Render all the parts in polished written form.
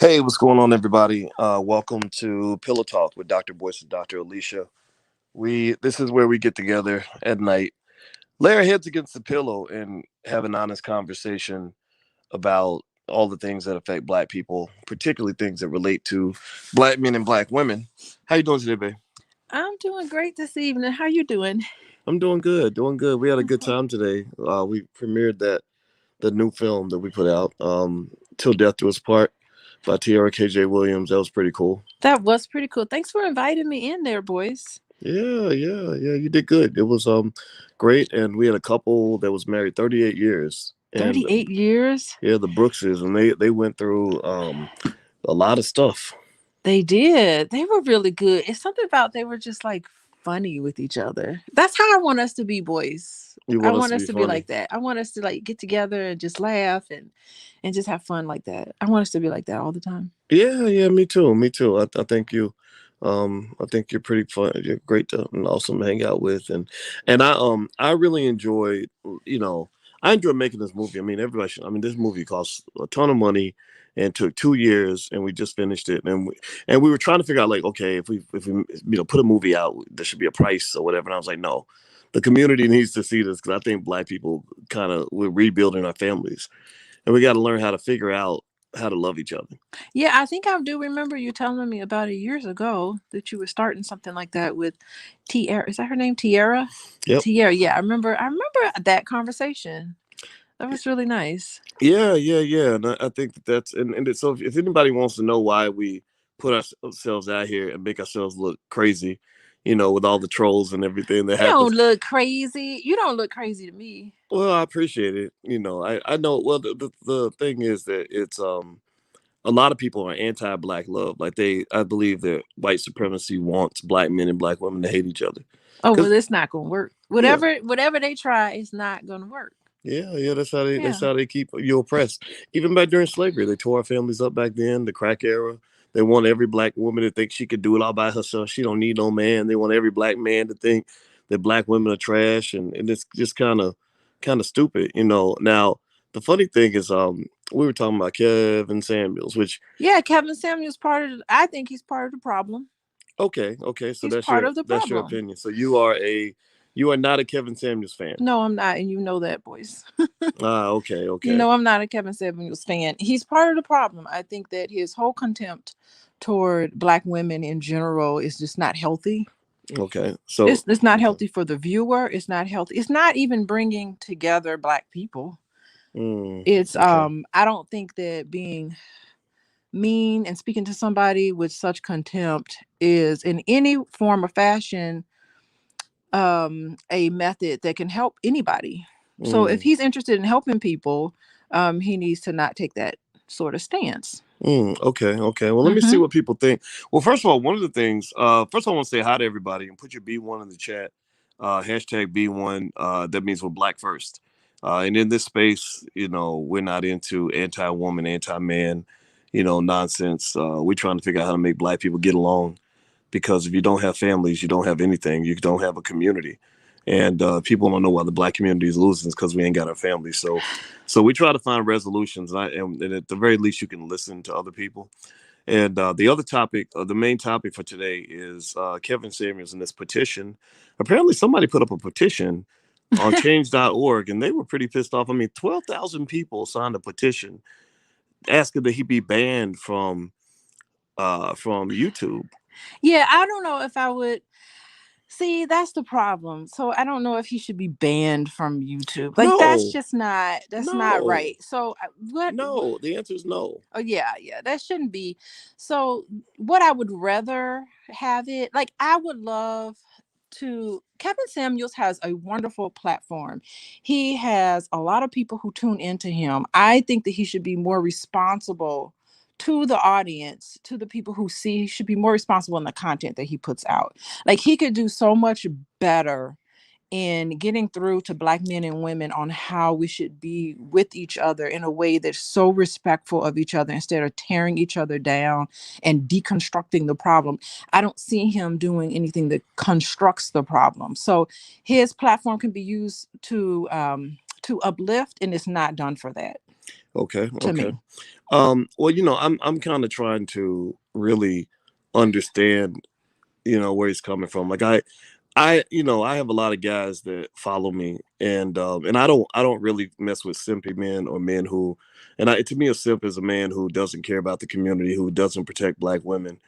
Hey, what's going on, everybody? Welcome to Pillow Talk with Dr. Boyce and Dr. Alicia. This is where we get together at night, lay our heads against the pillow, and have an honest conversation about all the things that affect Black people, particularly things that relate to Black men and Black women. How you doing today, babe? I'm doing great this evening. How you doing? I'm doing good, doing good. We had a good time today. We premiered the new film that we put out, "Till Death Do Us Part" by Tierra KJ Williams. That was pretty cool. That was pretty cool. Thanks for inviting me in there, boys. Yeah. You did good. It was great, and we had a couple that was married 38 years, and 38 years? yeah, the Brookses, and they went through a lot of stuff. They did. They were really good. It's something about they were just like funny with each other. That's how I want us to be, boys. You I want us want to us be to be funny? like that. I want us to like get together and just laugh and just have fun like that. I want us to be like that all the time. Yeah. Me too. I think I think you're pretty fun. You're great to and awesome to hang out with, and I really enjoyed. You know, I enjoyed making this movie. I mean, everybody should. I mean, this movie cost a ton of money and took 2 years, and we just finished it. And we were trying to figure out, like, okay, if we put a movie out, there should be a price or whatever. And I was like, no, the community needs to see this, because I think Black people we're rebuilding our families, and we got to learn how to figure out how to love each other. Yeah, I think I do remember you telling me about it years ago that you were starting something like that with Tierra. Is that her name? Tierra? Yep. Tierra. Yeah, I remember that conversation. That was really nice. Yeah. And I think that's and so if anybody wants to know why we put ourselves out here and make ourselves look crazy, with all the trolls and everything that You don't happens. look crazy. You don't look crazy to me. Well, I appreciate it. I know. Well, the thing is that it's a lot of people are anti-Black love. Like, I believe that white supremacy wants Black men and Black women to hate each other. Oh Cause well, it's not gonna work. yeah, Whatever they try, it's not gonna work. yeah. That's Yeah. how they keep you oppressed. Even back during slavery, they tore our families up back then. The crack era. They want every Black woman to think she could do it all by herself. She don't need no man. They want every Black man to think that Black women are trash, and it's just kind of stupid. Now the funny thing is, we were talking about Kevin Samuels, which Yeah, Kevin Samuel's part of. I think he's part of the problem. okay, so He's that's part your of the that's your problem. opinion. So you are not a Kevin Samuels fan. No, I'm not, and you know that, boys. Ah, okay, You okay. know I'm not a Kevin Samuels fan. He's part of the problem. I think that his whole contempt toward Black women in general is just not healthy. Okay. So It's not okay. healthy for the viewer. It's not healthy. It's not even bringing together Black people. It's Okay. I don't think that being mean and speaking to somebody with such contempt is in any form or fashion a method that can help anybody. So if Mm, he's interested in helping people, he needs to not take that sort of stance. okay. Well, let me see Hmm. what people think. Well, first of all, one of the things, first of all, I want to say hi to everybody and put your B1 in the chat. Hashtag B1. That means we're Black first. And in this space, we're not into anti-woman, anti-man, nonsense. We're trying to figure out how to make Black people get along, because if you don't have families, you don't have anything. You don't have a community, and people don't know why the Black community is losing. It's because we ain't got our families. So we try to find resolutions, and at the very least, you can listen to other people. And the other topic, the main topic for today, is Kevin Samuels and this petition. Apparently, somebody put up a petition on change.org, and they were pretty pissed off. I mean, 12,000 people signed a petition asking that he be banned from YouTube. Yeah, I don't know if I would. See, that's the problem. So I don't know if he should be banned from YouTube. Like No, that's not no, right. So what? no. The answer is no. Oh yeah, that shouldn't be. So what I would rather have it like I would love to Kevin Samuels has a wonderful platform. He has a lot of people who tune into him. I think that he should be more responsible to the audience, to the people who see. He should be more responsible in the content that he puts out. Like he could do so much better in getting through to Black men and women on how we should be with each other in a way that's so respectful of each other instead of tearing each other down and deconstructing the problem. I don't see him doing anything that constructs the problem. So his platform can be used to uplift, and it's not done for that Okay, to okay. me. Well, I'm kind of trying to really understand, where he's coming from. Like I have a lot of guys that follow me, and I don't really mess with simpy men or men who, to me, a simp is a man who doesn't care about the community, who doesn't protect black women,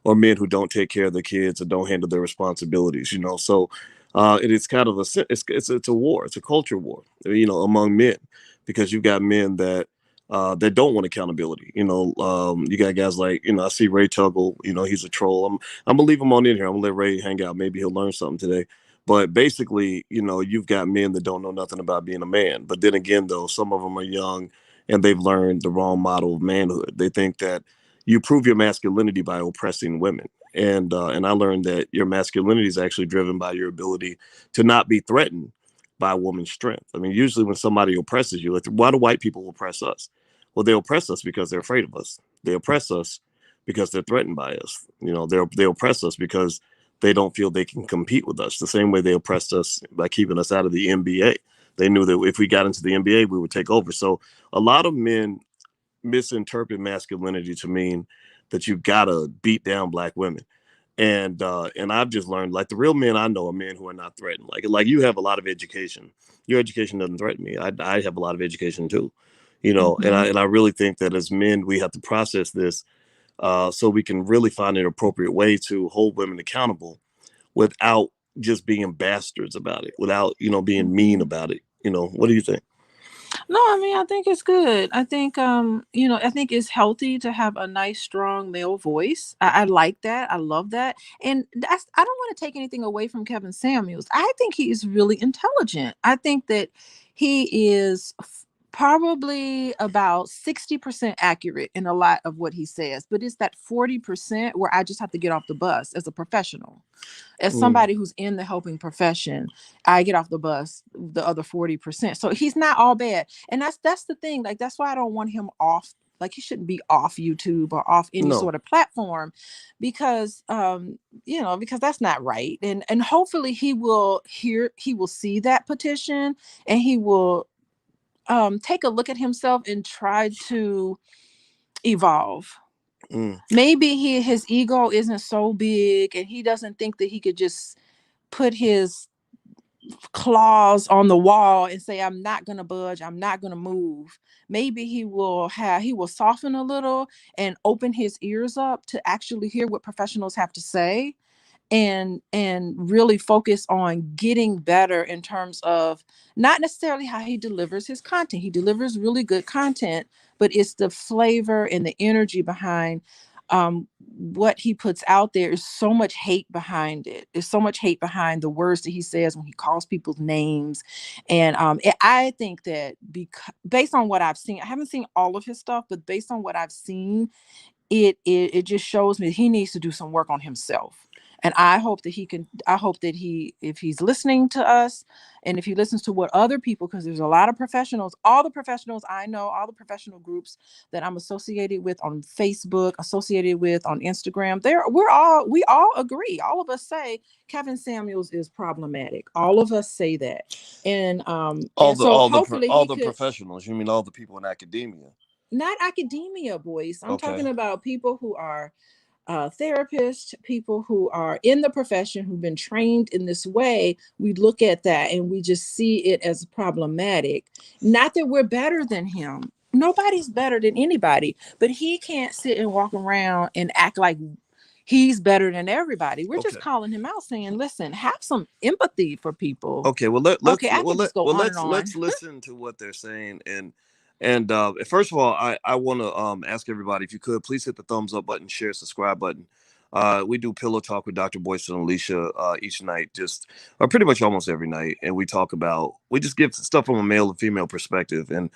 or men who don't take care of their kids or don't handle their responsibilities. So it is kind of it's a war. It's a culture war, among men, because you've got men that don't want accountability. You got guys like, I see Ray Tuggle. He's a troll. I'm gonna leave him on in here. I'm gonna let Ray hang out. Maybe he'll learn something today. But basically, you've got men that don't know nothing about being a man. But then again, though, some of them are young and they've learned the wrong model of manhood. They think that you prove your masculinity by oppressing women. And I learned that your masculinity is actually driven by your ability to not be threatened by a woman's strength. I mean, usually when somebody oppresses you, like, why do white people oppress us? Well, they oppress us because they're afraid of us. They oppress us because they're threatened by us. They oppress us because they don't feel they can compete with us. The same way they oppressed us by keeping us out of the NBA. They knew that if we got into the NBA, we would take over. So a lot of men misinterpret masculinity to mean that you gotta beat down black women. And I've just learned, like, the real men I know are men who are not threatened. Like you have a lot of education. Your education doesn't threaten me. I have a lot of education too. And I really think that as men we have to process this, so we can really find an appropriate way to hold women accountable without just being bastards about it, without being mean about it. What do you think? No, I mean, I think it's good. I think, I think it's healthy to have a nice, strong male voice. I like that. I love that. And I don't want to take anything away from Kevin Samuels. I think he is really intelligent. I think that he is probably about 60% accurate in a lot of what he says, but it's that 40% where I just have to get off the bus as a professional. As somebody who's in the helping profession, I get off the bus the other 40%. So he's not all bad. And that's the thing. Like, that's why I don't want him off. Like, he shouldn't be off YouTube or off any No. sort of platform, because because that's not right. And hopefully he will see that petition, and he will take a look at himself and try to evolve. Maybe his ego isn't so big, and he doesn't think that he could just put his claws on the wall and say, I'm not going to budge, I'm not going to move. Maybe he will soften a little and open his ears up to actually hear what professionals have to say, and really focus on getting better in terms of not necessarily how he delivers his content. He delivers really good content, but it's the flavor and the energy behind what he puts out there. Is so much hate behind it. There's so much hate behind the words that he says when he calls people's names. And I think that based on what I've seen, I haven't seen all of his stuff, but based on what I've seen, it just shows me he needs to do some work on himself. And I hope that if he's listening to us, and if he listens to what other people, because there's a lot of professionals, all the professionals I know, all the professional groups that I'm associated with on Facebook, associated with on Instagram, we all agree. All of us say Kevin Samuels is problematic. All of us say that. And so hopefully all the professionals. You mean all the people in academia? Not academia, Boyce. I'm Okay. talking about people who are therapists, people who are in the profession, who've been trained in this way. We look at that and we just see it as problematic. Not that we're better than him. Nobody's better than anybody, but he can't sit and walk around and act like he's better than everybody. We're just calling him out, saying, listen, have some empathy for people. Okay, well let's listen to what they're saying. And first of all, I want to ask everybody, if you could please hit the thumbs up button, share, subscribe button. We do Pillow Talk with Dr. Boyce and Alicia each night, or pretty much almost every night, and we just give stuff from a male and female perspective. And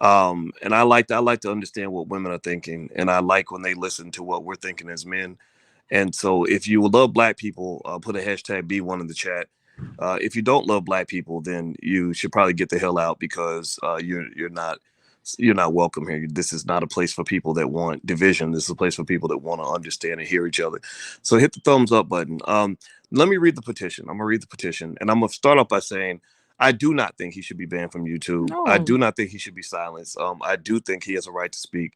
I like to understand what women are thinking, and I like when they listen to what we're thinking as men. And so if you love black people, put a hashtag B1 in the chat. If you don't love black people, then you should probably get the hell out, because you're not welcome here. This is not a place for people that want division. This is a place for people that want to understand and hear each other. So hit the thumbs up button. Let me read the petition. I'm gonna read the petition, and I'm gonna start off by saying I do not think he should be banned from YouTube. No. I do not think he should be silenced. I do think he has a right to speak.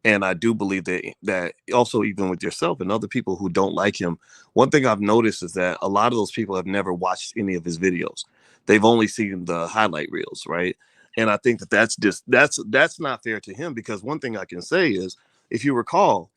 And I do believe that also, even with yourself and other people who don't like him, one thing I've noticed is that a lot of those people have never watched any of his videos. They've only seen the highlight reels, right? And I think that that's not fair to him, because one thing I can say is, if you recall,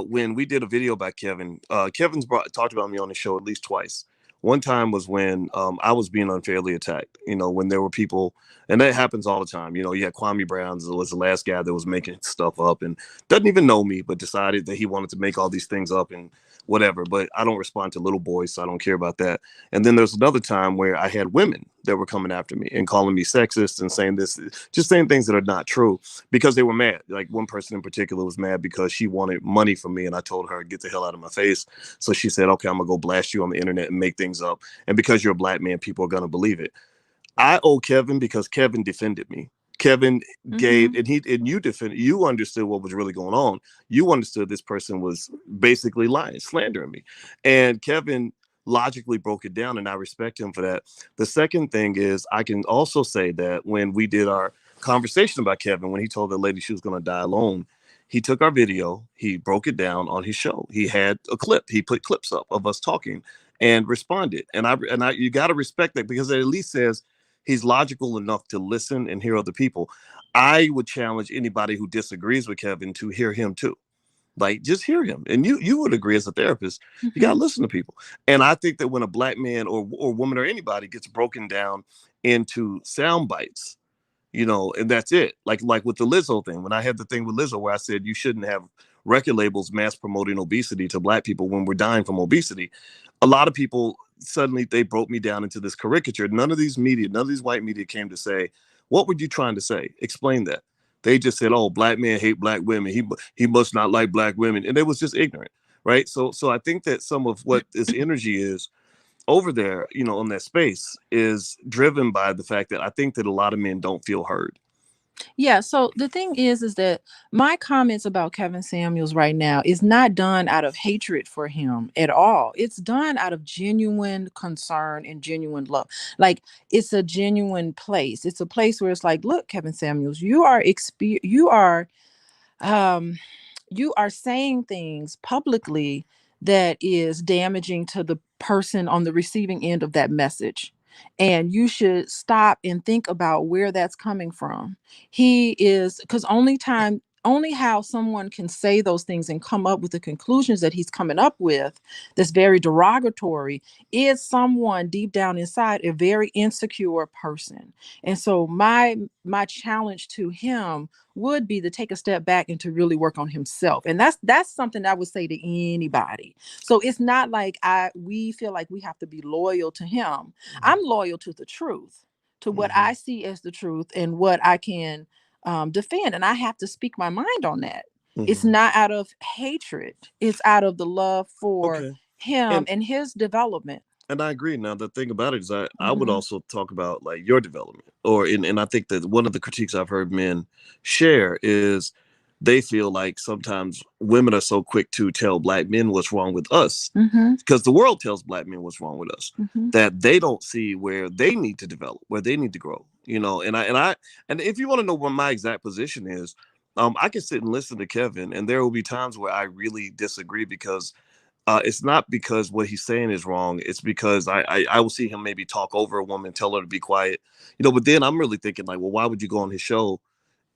when we did a video about Kevin, talked about me on the show at least twice. One time was when I was being unfairly attacked. When there were people, and that happens all the time. You had Kwame Brown was the last guy that was making stuff up and doesn't even know me, but decided that he wanted to make all these things up and whatever. But I don't respond to little boys, so I don't care about that. And then there's another time where I had women that were coming after me and calling me sexist and saying this, just saying things that are not true, because they were mad. Like, one person in particular was mad because she wanted money from me, and I told her, get the hell out of my face. So she said, okay, I'm gonna go blast you on the internet and make things up. And because you're a black man, people are gonna believe it. I owe Kevin because Kevin defended me. Kevin gave, and you understood what was really going on. You understood this person was basically lying, slandering me. And Kevin logically broke it down, and I respect him for that. The second thing is, I can also say that when we did our conversation about Kevin, when he told the lady she was going to die alone, he took our video, he broke it down on his show. He had a clip, he put clips up of us talking and responded. And I you got to respect that, because it at least says he's logical enough to listen and hear other people. I would challenge anybody who disagrees with Kevin to hear him too. Like, just hear him. And you would agree, as a therapist, you got to listen to people. And I think that when a black man or woman or anybody gets broken down into sound bites, and that's it. Like with the Lizzo thing, when I had the thing with Lizzo where I said you shouldn't have record labels mass promoting obesity to black people when we're dying from obesity. A lot of people suddenly, they broke me down into this caricature. None of these white media came to say, what were you trying to say? Explain that. They just said, oh, black men hate black women. He must not like black women. And it was just ignorant. Right. So I think that some of what this energy is over there, on that space, is driven by the fact that I think that a lot of men don't feel heard. Yeah, so the thing is that my comments about Kevin Samuels right now is not done out of hatred for him at all. It's done out of genuine concern and genuine love. Like, it's a genuine place. It's a place where it's like, look, Kevin Samuels, um you are saying things publicly that is damaging to the person on the receiving end of that message, and you should stop and think about where that's coming from. He is, because only how someone can say those things and come up with the conclusions that he's coming up with that's very derogatory is someone deep down inside a very insecure person. And so my challenge to him would be to take a step back and to really work on himself. And that's something I would say to anybody. So it's not like we feel like we have to be loyal to him. I'm loyal to the truth, to what I see as the truth and what I can defend. And I have to speak my mind on that. It's not out of hatred. It's out of the love for him and his development. And I agree. Now, the thing about it is, I would also talk about, like, your development, and I think that one of the critiques I've heard men share is they feel like sometimes women are so quick to tell black men what's wrong with us, because the world tells black men what's wrong with us, that they don't see where they need to develop, where they need to grow. And if you want to know what my exact position is, I can sit and listen to Kevin, and there will be times where I really disagree, because it's not because what he's saying is wrong. It's because I will see him maybe talk over a woman, tell her to be quiet, but then I'm really thinking, like, well, why would you go on his show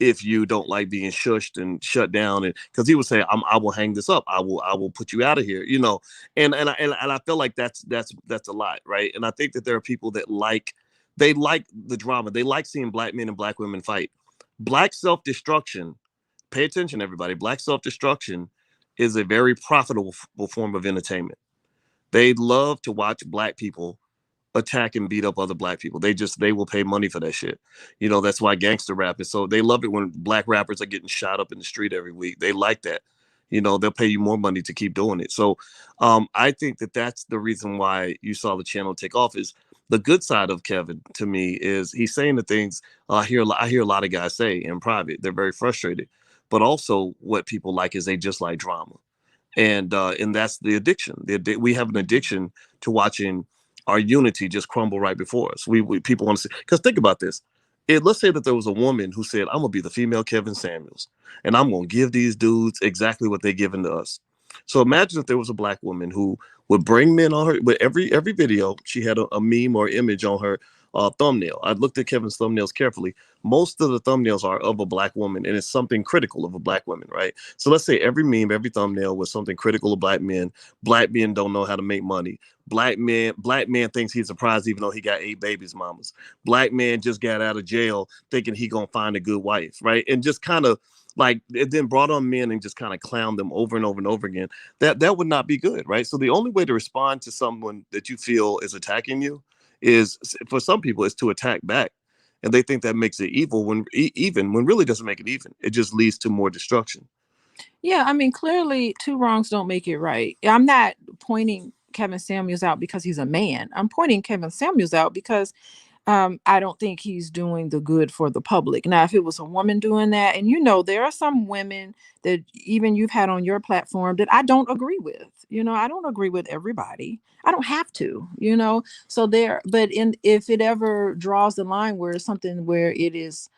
if you don't like being shushed and shut down? And because he would say, I will hang this up. I will put you out of here, and I feel like that's a lot. Right. And I think that there are people that they like the drama. They like seeing black men and black women fight. Black self-destruction. Pay attention, everybody. Black self-destruction is a very profitable form of entertainment. They love to watch black people attack and beat up other black people. They will pay money for that shit. That's why gangster rap is so, they love it when black rappers are getting shot up in the street every week. They like that. They'll pay you more money to keep doing it. So I think that that's the reason why you saw the channel take off. Is the good side of Kevin, to me, is he's saying the things I hear a lot of guys say in private. They're very frustrated. But also what people like is they just like drama. And that's the addiction. We have an addiction to watching our unity just crumble right before us. We people want to see, because think about this. let's say that there was a woman who said, I'm gonna be the female Kevin Samuels, and I'm gonna give these dudes exactly what they're giving to us. So imagine if there was a black woman who would bring men on her with every video. She had a meme or image on her thumbnail. I looked at Kevin's thumbnails carefully. Most of the thumbnails are of a black woman, and it's something critical of a black woman, right? So let's say every meme, every thumbnail was something critical of black men. Black men don't know how to make money. Black man thinks he's surprised even though he got 8 babies mamas. Black man just got out of jail thinking he gonna find a good wife, right? And just kind of like it then brought on men and just kind of clown them over and over and over again. That would not be good, right? So the only way to respond to someone that you feel is attacking you is, for some people, is to attack back, and they think that makes it evil when even when really doesn't make it even. It just leads to more destruction. Yeah, I mean, clearly, two wrongs don't make it right. I'm not pointing Kevin Samuels out because he's a man. I'm pointing Kevin Samuels out because I don't think he's doing the good for the public. Now, if it was a woman doing that, and there are some women that even you've had on your platform that I don't agree with. I don't agree with everybody. I don't have to, So but if it ever draws the line where it's something where it is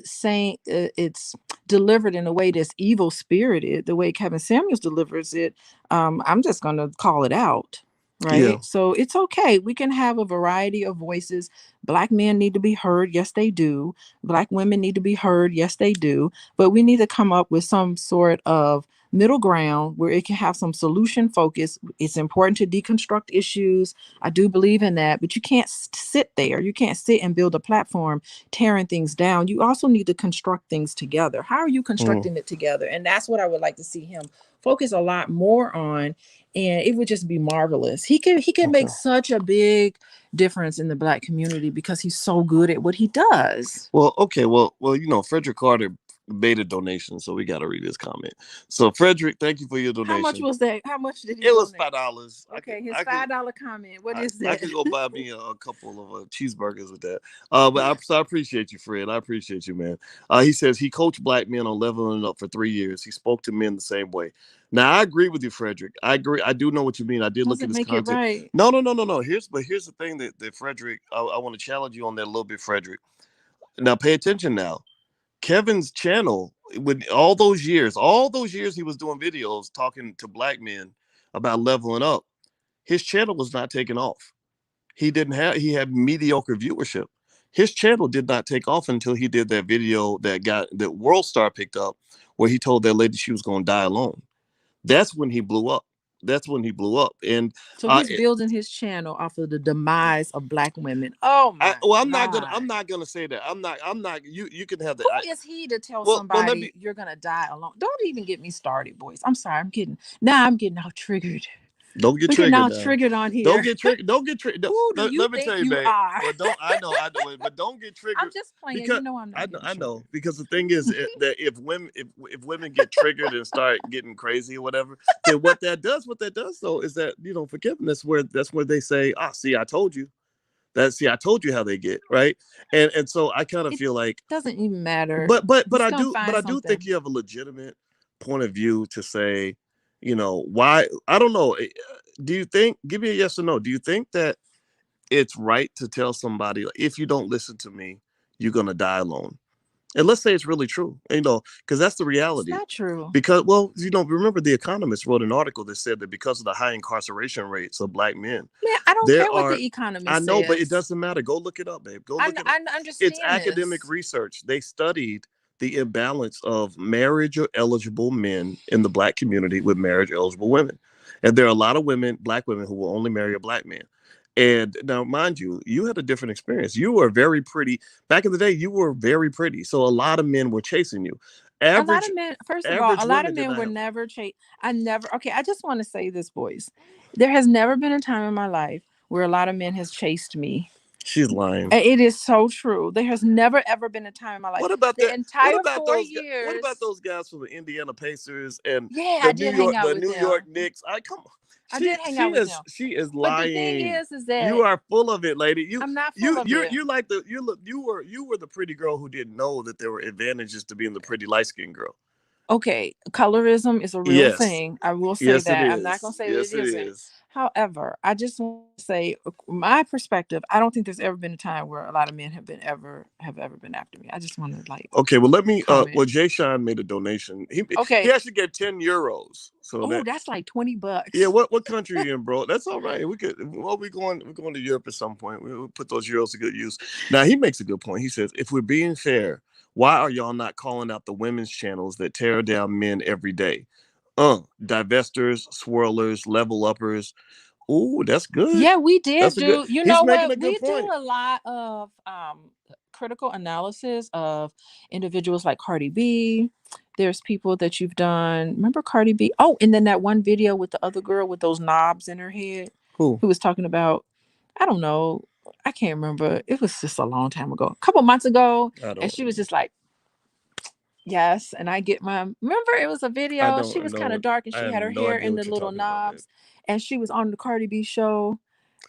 saying it's delivered in a way that's evil spirited, the way Kevin Samuels delivers it, I'm just going to call it out. Right. Yeah. So it's okay. We can have a variety of voices. Black men need to be heard. Yes, they do. Black women need to be heard. Yes, they do. But we need to come up with some sort of middle ground where it can have some solution focus. It's important to deconstruct issues. I do believe in that, but you can't sit there. You can't sit and build a platform tearing things down. You also need to construct things together. How are you constructing it together? And that's what I would like to see him focus a lot more on. And it would just be marvelous. He can make such a big difference in the Black community because he's so good at what he does. Well, okay. Well, Frederick Carter made a donation, so we got to read his comment. So, Frederick, thank you for your donation. How much was that? How much did he It was $5. Okay, his $5 comment. What is that? I could go buy me a couple of cheeseburgers with that. But I appreciate you, Fred. I appreciate you, man. He says he coached black men on leveling up for 3 years. He spoke to men the same way. Now, I agree with you, Frederick. I agree. I do know what you mean. I did look at his content. Right. No. Here's the thing that Frederick, I want to challenge you on that a little bit, Frederick. Now, pay attention now. Kevin's channel, with all those years he was doing videos talking to black men about leveling up, his channel was not taking off. He had mediocre viewership. His channel did not take off until he did that video that World Star picked up, where he told that lady she was going to die alone. That's when he blew up. And so he's building his channel off of the demise of black women. Oh my! I'm not gonna say that. I'm not. You can have that. Who is he to tell somebody you're gonna die alone? Don't even get me started, Boyce. I'm sorry. I'm getting all triggered. Don't get triggered. Now triggered on here. Don't get triggered. Who do you think you are? But I know. But don't get triggered. I'm just playing. Because, I'm not. I know. Because the thing is that if women get triggered and start getting crazy or whatever, then what that does though is that for Kevin, that's where they say, see, I told you. I told you how they get, right? And so I kind of feel like doesn't even matter. But I do think you have a legitimate point of view to say, why? I don't know. Do you think? Give me a yes or no. Do you think that it's right to tell somebody, if you don't listen to me, you're gonna die alone? And let's say it's really true, because that's the reality. It's not true. Because, remember The Economist wrote an article that said that because of the high incarceration rates of black men. Man, I don't care what The Economist says. I know, but it doesn't matter. Go look it up, babe. Go look it up. I understand. It's academic research. They studied the imbalance of marriage-eligible men in the black community with marriage-eligible women. And there are a lot of black women, who will only marry a black man. And now, mind you, you had a different experience. You were very pretty. Back in the day, you were very pretty. So a lot of men were chasing you. A lot of men, first of all, a lot of men were never chased. Okay, I just want to say this, Boyce. There has never been a time in my life where a lot of men has chased me. She's lying. It is so true. There has never, ever been a time in my life. What about the entire 4 years? What about those guys from the Indiana Pacers and the New York Knicks? Come on. I did hang out with them. She is lying. But the thing is that you are full of it, lady. I'm not full of it. You were the pretty girl who didn't know that there were advantages to being the pretty light-skinned girl. Okay, colorism is a real thing. I will say that. I'm not gonna say that it isn't. However, I just want to say my perspective. I don't think there's ever been a time where a lot of men have ever been after me. I just want to like Okay, well let me comment. well Jay Sean made a donation. He Okay. actually gave 10 euros. So Oh, that that's like yeah, $20. what country are you in, bro? That's all right. We could well we're going to Europe at some point. We'll put those euros to good use. Now he makes a good point. He says, if we're being fair, why are y'all not calling out the women's channels that tear down men every day? Divestors, swirlers, level uppers. Ooh, that's good. Yeah, we did That's a good do. You he's know making what? a good We do point. a lot of critical analysis of individuals like Cardi B. There's people that you've done. Remember Cardi B? Oh, and then that one video with the other girl with those knobs in her head, Who? who was talking about, I don't know, I can't remember. It was just a long time ago, a couple months ago, I and don't she was just like, yes, and I get my. Remember, it was a I video. She don't was know kind of what dark, and I she have had her no hair idea in the what you're little talking about, babe. knobs, and she was on the Cardi B show.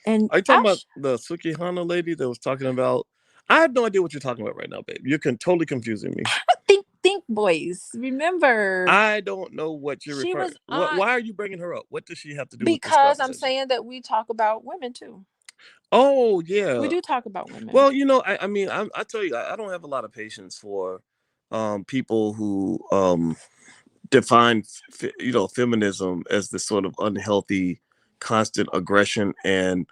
And Are you talking about the Sukihana lady that was talking about? I have no idea what you're talking about right now, babe. You're totally confusing me. think boys. Remember, I don't know what you're she referring. was What? on Why are you bringing her up? What does she have to do with this because I'm conversation? saying that we talk about women too. Oh We yeah. do talk about women. Well, I mean, I tell you, I don't have a lot of patience for people who define feminism as this sort of unhealthy constant aggression and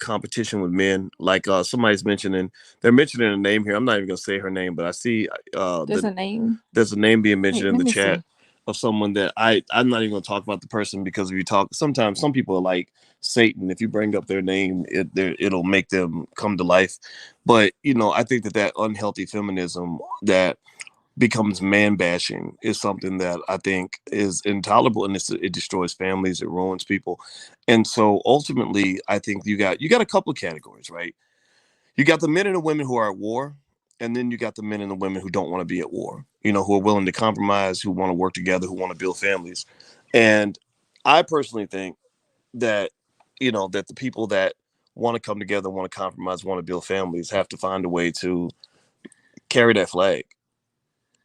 competition with men. Like somebody's mentioning, they're mentioning a name here. I'm not even gonna say her name, but I see There's a name. there's a name being mentioned Wait, in let the me chat see. of someone that I'm not even gonna talk about the person, because if you talk, sometimes some people are like Satan. If you bring up their name, it'll make them come to life. But I think that unhealthy feminism that becomes man bashing is something that I think is intolerable, and it destroys families, it ruins people. And so ultimately I think you got a couple of categories, right? You got the men and the women who are at war, and then you got the men and the women who don't want to be at war, who are willing to compromise, who want to work together, who want to build families. And I personally think that that the people that want to come together, want to compromise, want to build families have to find a way to carry that flag.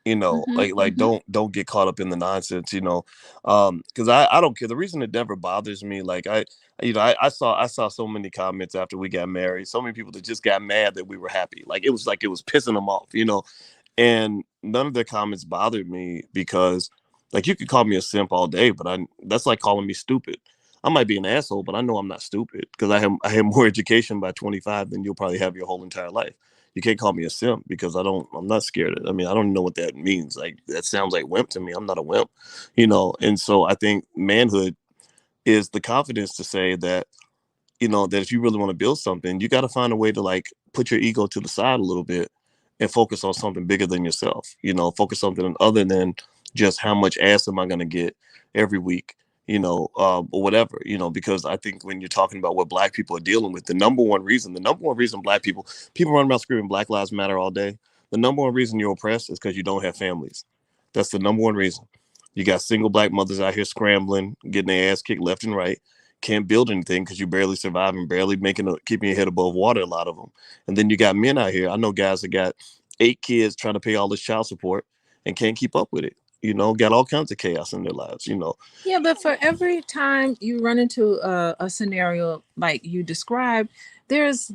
Mm-hmm, Like mm-hmm. don't get caught up in the nonsense. Because I don't care. The reason it never bothers me, like I saw so many comments after we got married, so many people that just got mad that we were happy, like it was pissing them off. And none of their comments bothered me, because like you could call me a simp all day, but that's like calling me stupid. I might be an asshole, but I know I'm not stupid, because I have more education by 25 than you'll probably have your whole entire life. You can't call me a simp, because I'm not scared of it. I mean, I don't know what that means. Like, that sounds like wimp to me. I'm not a wimp. And so I think manhood is the confidence to say that, that if you really want to build something, you got to find a way to like put your ego to the side a little bit and focus on something bigger than yourself. Focus something other than just how much ass am I going to get every week, or whatever. Because I think when you're talking about what black people are dealing with, the number one reason black people run around screaming Black Lives Matter all day. The number one reason you're oppressed is because you don't have families. That's the number one reason. You got single black mothers out here scrambling, getting their ass kicked left and right, can't build anything because you barely surviving, barely keeping your head above water. A lot of them, and then you got men out here. I know guys that got 8 kids trying to pay all this child support and can't keep up with it. Got all kinds of chaos in their lives. Yeah, but for every time you run into a scenario like you described, there's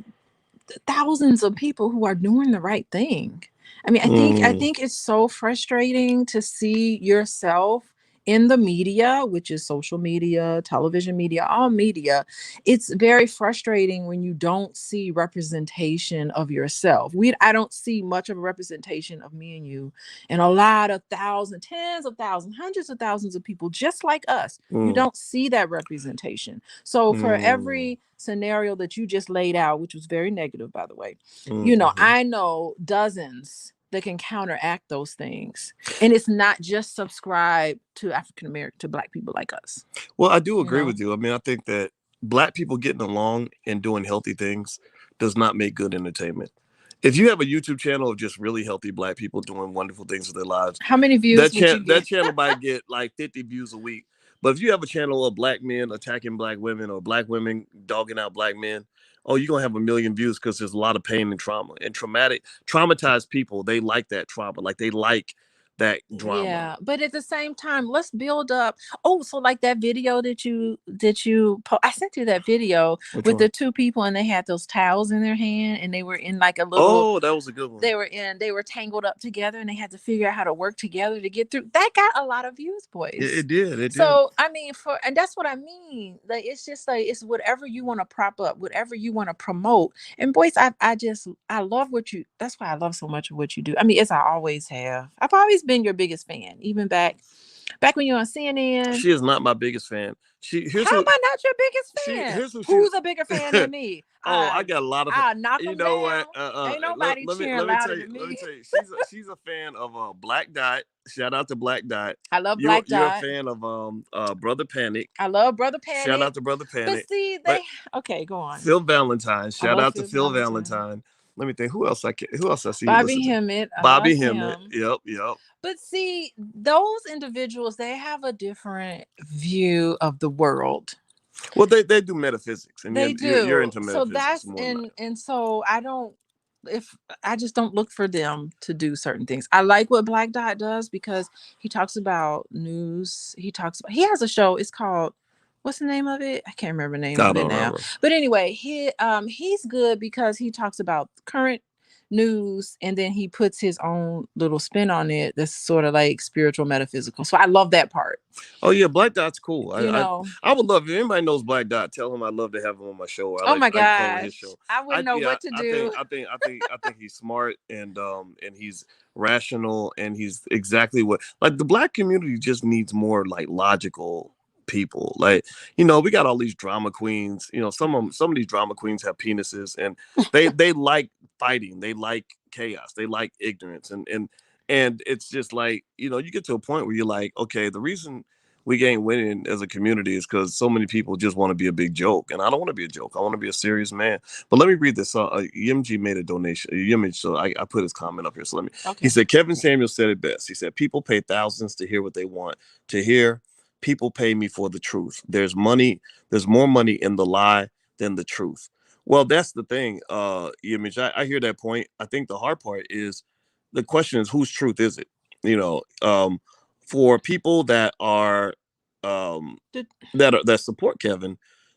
thousands of people who are doing the right thing. I mean, I Mm, think it's so frustrating to see yourself in the media, which is social media, television media, all media. It's very frustrating when you don't see representation of yourself. I don't see much of a representation of me and you and a lot of thousands, tens of thousands, hundreds of thousands of people just like us. You mm, don't see that representation. So for mm, every scenario that you just laid out, which was very negative, by the way, mm-hmm. I know dozens that can counteract those things. And it's not just subscribe to African American, to black people like us, Well, I do you agree know? with you. I mean, I think that black people getting along and doing healthy things does not make good entertainment. If you have a YouTube channel of just really healthy black people doing wonderful things with their lives, How many views would you that get? channel might get like 50 views a week. But if you have a channel of black men attacking black women, or black women dogging out black men, oh, you're gonna have a million views, because there's a lot of pain and trauma and traumatized people. They like that trauma. Like, they like that drama. Yeah, but at the same time, let's build up. Oh, so like that video I sent you that video Which with one? the two people and they had those towels in their hand and they were in like a little. Oh, that was a good one. They were tangled up together and they had to figure out how to work together to get through. That got a lot of views, boys. It did. It did. So I mean, and that's what I mean. Like it's just like it's whatever you want to prop up, whatever you want to promote. And Boyce, I love what you. That's why I love so much of what you do. I mean, as I always have. I've always been your biggest fan, even back when you were on CNN. She is not my biggest fan. How am I not your biggest fan? Who's a bigger fan than me? I got a lot of. I'll knock you them know down. what? Ain't nobody cheering louder than me. Let me tell you. She's a fan of Black Dot. Shout out to Black Dot. I love Black Dot. You're a fan of Brother Panic. I love Brother Panic. Shout out to Brother Panic. But see, okay, go on. Phil Valentine. Shout out to Phil Valentine. Let me think. Who else I see? Bobby Hemmett. Bobby Hemmett. Yep. But see, those individuals, they have a different view of the world. Well, they do metaphysics, and they do. You're into metaphysics. So that's and so I just don't look for them to do certain things. I like what Black Dot does because he talks about news. He has a show. It's called. What's the name of it? I can't remember the name of it now. Remember. But anyway, he's good because he talks about current news and then he puts his own little spin on it that's sort of like spiritual metaphysical. So I love that part. Oh yeah, Black Dot's cool. I would love, if anybody knows Black Dot, tell him I'd love to have him on my show. My gosh, I wouldn't know what to do. I think he's smart and he's rational and he's exactly what, like, the Black community just needs more like logical people. Like, we got all these drama queens. Some of these drama queens have penises and they like fighting, they like chaos, they like ignorance, and it's just like, you get to a point where you're like, okay, the reason we ain't winning as a community is because so many people just want to be a big joke, and I don't want to be a joke. I want to be a serious man. But let me read this. Yimji made a donation. Yimage, so I put his comment up here. So let me. Okay. He said Kevin Samuels said it best. He said people pay thousands to hear what they want to hear. People pay me for the truth. There's more money in the lie than the truth. Well, that's the thing, Image. I hear that point. I think the hard part is the question is whose truth is it? For people that are that support Kevin,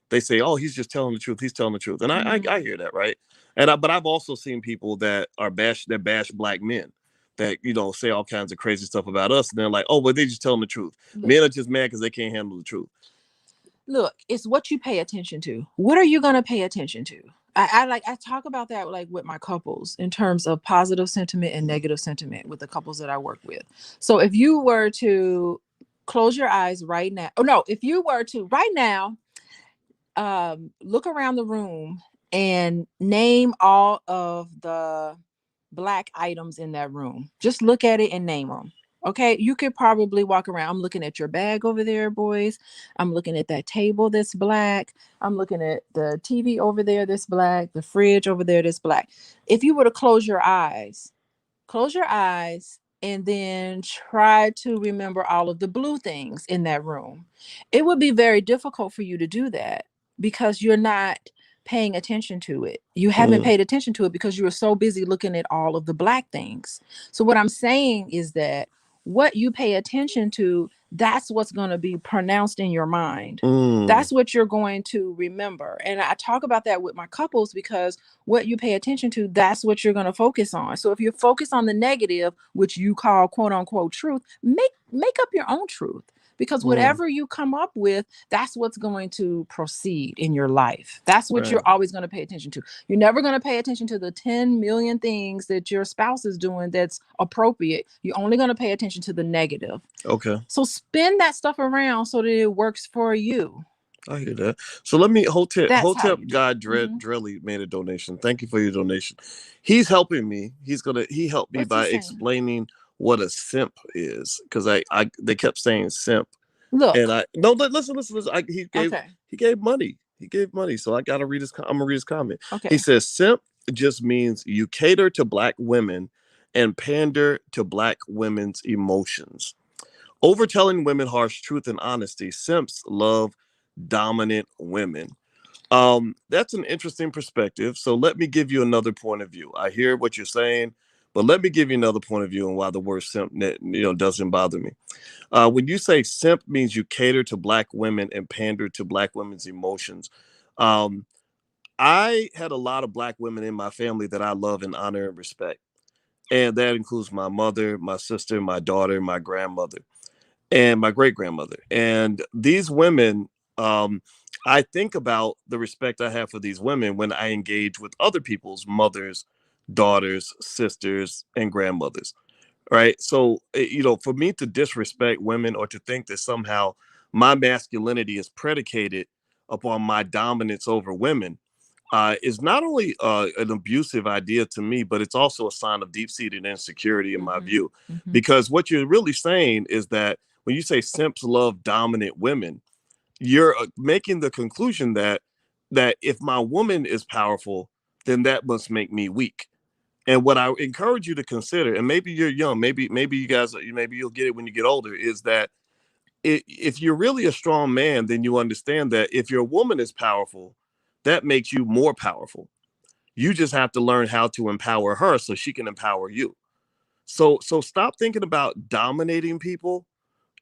they say, "Oh, he's just telling the truth. He's telling the truth," and I hear that, right? But I've also seen people that bash Black men, that say all kinds of crazy stuff about us, and they're like, "Oh, but they just telling the truth." Men are just mad because they can't handle the truth. Look, it's what you pay attention to. What are you going to pay attention to? I talk about that like with my couples in terms of positive sentiment and negative sentiment with the couples that I work with. So if you were to close your eyes right now, if you were to right now, look around the room and name all of the Black items in that room. Just look at it and name them. Okay, you could probably walk around. I'm looking at your bag over there, boys. I'm looking at that table that's Black. I'm looking at the TV over there that's Black, the fridge over there that's Black. If you were to close your eyes and then try to remember all of the blue things in that room, it would be very difficult for you to do that because you're not paying attention to it. You haven't paid attention to it because you were so busy looking at all of the Black things. So what I'm saying is that what you pay attention to, that's what's going to be pronounced in your mind. That's what you're going to remember. And I talk about that with my couples because what you pay attention to, that's what you're going to focus on. So if you focus on the negative, which you call quote unquote truth, make up your own truth. Because whatever you come up with, that's what's going to proceed in your life. That's what you're always going to pay attention to. You're never going to pay attention to the 10 million things that your spouse is doing that's appropriate. You're only going to pay attention to the negative. Okay. So spin that stuff around so that it works for you. I hear that. So let me, Hotep Guy Drelly made a donation. Thank you for your donation. He's helping me. He helped me by explaining what a simp is, because they kept saying simp. Look, and listen. He gave money. So I gotta read I'm gonna read his comment. Okay. He says simp just means you cater to Black women and pander to Black women's emotions, overtelling women harsh truth and honesty. Simps love dominant women. That's an interesting perspective. So let me give you another point of view. I hear what you're saying, But let me give you another point of view on why the word simp, doesn't bother me. When you say simp means you cater to black women and pander to black women's emotions. Um, I had a lot of black women in my family that I love and honor and respect. And that includes my mother, my sister, my daughter, my grandmother, and my great grandmother. And these women, I think about the respect I have for these women when I engage with other people's mothers, daughters, sisters, and grandmothers. Right. So, for me to disrespect women or to think that somehow my masculinity is predicated upon my dominance over women is not only an abusive idea to me, but it's also a sign of deep seated insecurity in my view. Because what you're really saying is that when you say simps love dominant women, you're making the conclusion that if my woman is powerful, then that must make me weak. And what I encourage you to consider, and maybe you're young, maybe you guys, maybe you'll get it when you get older, is that if you're really a strong man, then you understand that if your woman is powerful, that makes you more powerful. You just have to learn how to empower her so she can empower you. So stop thinking about dominating people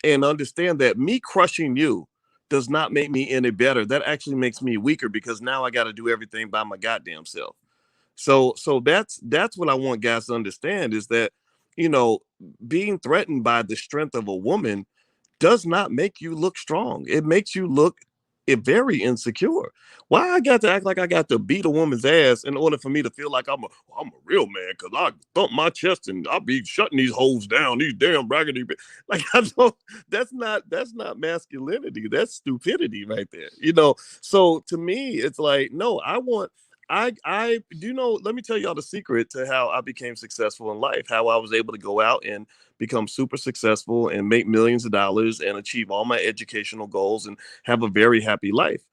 and understand that me crushing you does not make me any better. That actually makes me weaker because now I got to do everything by my goddamn self. So that's what I want guys to understand is that, you know, being threatened by the strength of a woman does not make you look strong. It makes you look very insecure. Why I got to act like I got to beat a woman's ass in order for me to feel like I'm a real man because I thump my chest and I'll be shutting these hoes down, these damn braggedy like I don't that's not masculinity. That's stupidity right there. So to me, it's like, no, I do know, let me tell y'all the secret to how I became successful in life, how I was able to go out and become super successful and make millions of dollars and achieve all my educational goals and have a very happy life.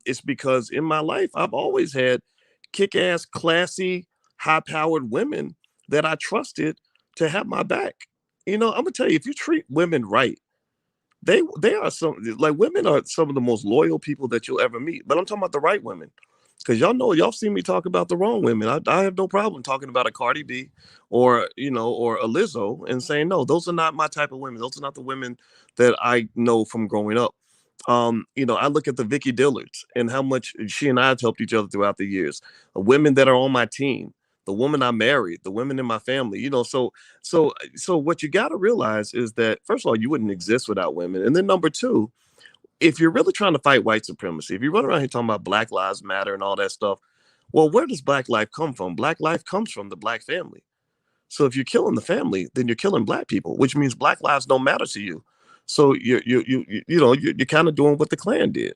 It's because in my life, I've always had kick-ass, classy, high-powered women that I trusted to have my back. I'm gonna tell you, if you treat women right, they are women are some of the most loyal people that you'll ever meet. But I'm talking about the right women. Because y'all see me talk about the wrong women. I have no problem talking about a Cardi B or a Lizzo and saying, no, those are not my type of women. Those are not the women that I know from growing up. I look at the Vicky Dillards and how much she and I have helped each other throughout the years. Women that are on my team, the woman I married, the women in my family, so what you got to realize is that, first of all, you wouldn't exist without women. And then number two, if you're really trying to fight white supremacy, if you run around here talking about Black Lives Matter and all that stuff, well, where does Black life come from? Black life comes from the Black family. So if you're killing the family, then you're killing Black people, which means Black lives don't matter to you. So you're kind of doing what the Klan did.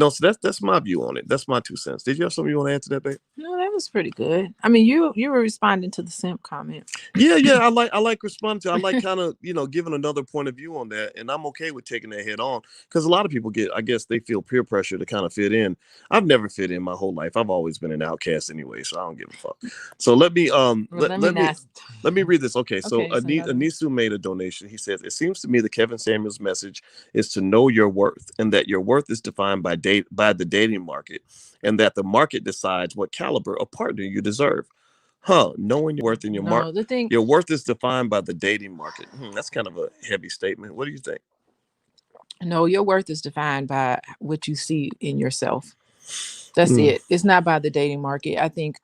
So that's my view on it. That's my 2 cents. Did you have something you want to add to that, babe? No, that was pretty good. I mean, you were responding to the simp comment. Yeah, I like responding to. I like kind of giving another point of view on that, and I'm okay with taking that head on because a lot of people I guess they feel peer pressure to kind of fit in. I've never fit in my whole life. I've always been an outcast anyway, so I don't give a fuck. So let me let me read this. Okay, so Anisu made a donation. He says, it seems to me that Kevin Samuel's message is to know your worth, and that your worth is defined by the dating market, and that the market decides what caliber of partner you deserve. Knowing your worth and your worth is defined by the dating market. That's kind of a heavy statement. What do you think? No, your worth is defined by what you see in yourself. That's it. It's not by the dating market. I think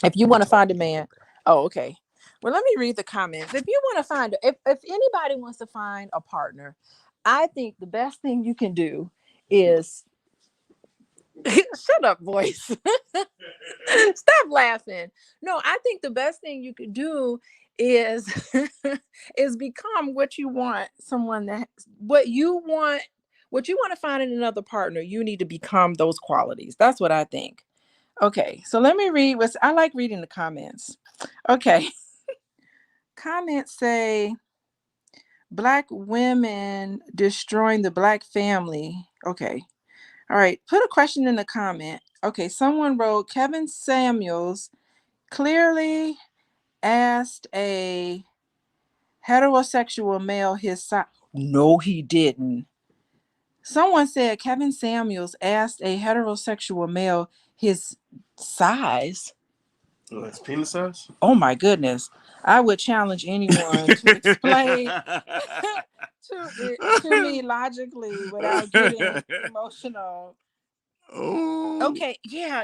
if you want to find a man, okay. Well, let me read the comments. If you want to find, if anybody wants to find a partner, I think the best thing you can do is shut up, Boyce. Stop laughing. No, I think the best thing you could do is is become what you want. What you want to find in another partner. You need to become those qualities. That's what I think. Okay, so let me read I like reading the comments. Okay. Comments say Black women destroying the Black family. Okay. All right. Put a question in the comment. Okay. Someone wrote Kevin Samuels clearly asked a heterosexual male his size. No, he didn't. Someone said Kevin Samuels asked a heterosexual male his size. Oh, that's penis size? Oh my goodness. I would challenge anyone to explain to me logically without getting emotional. Oh. Okay, yeah,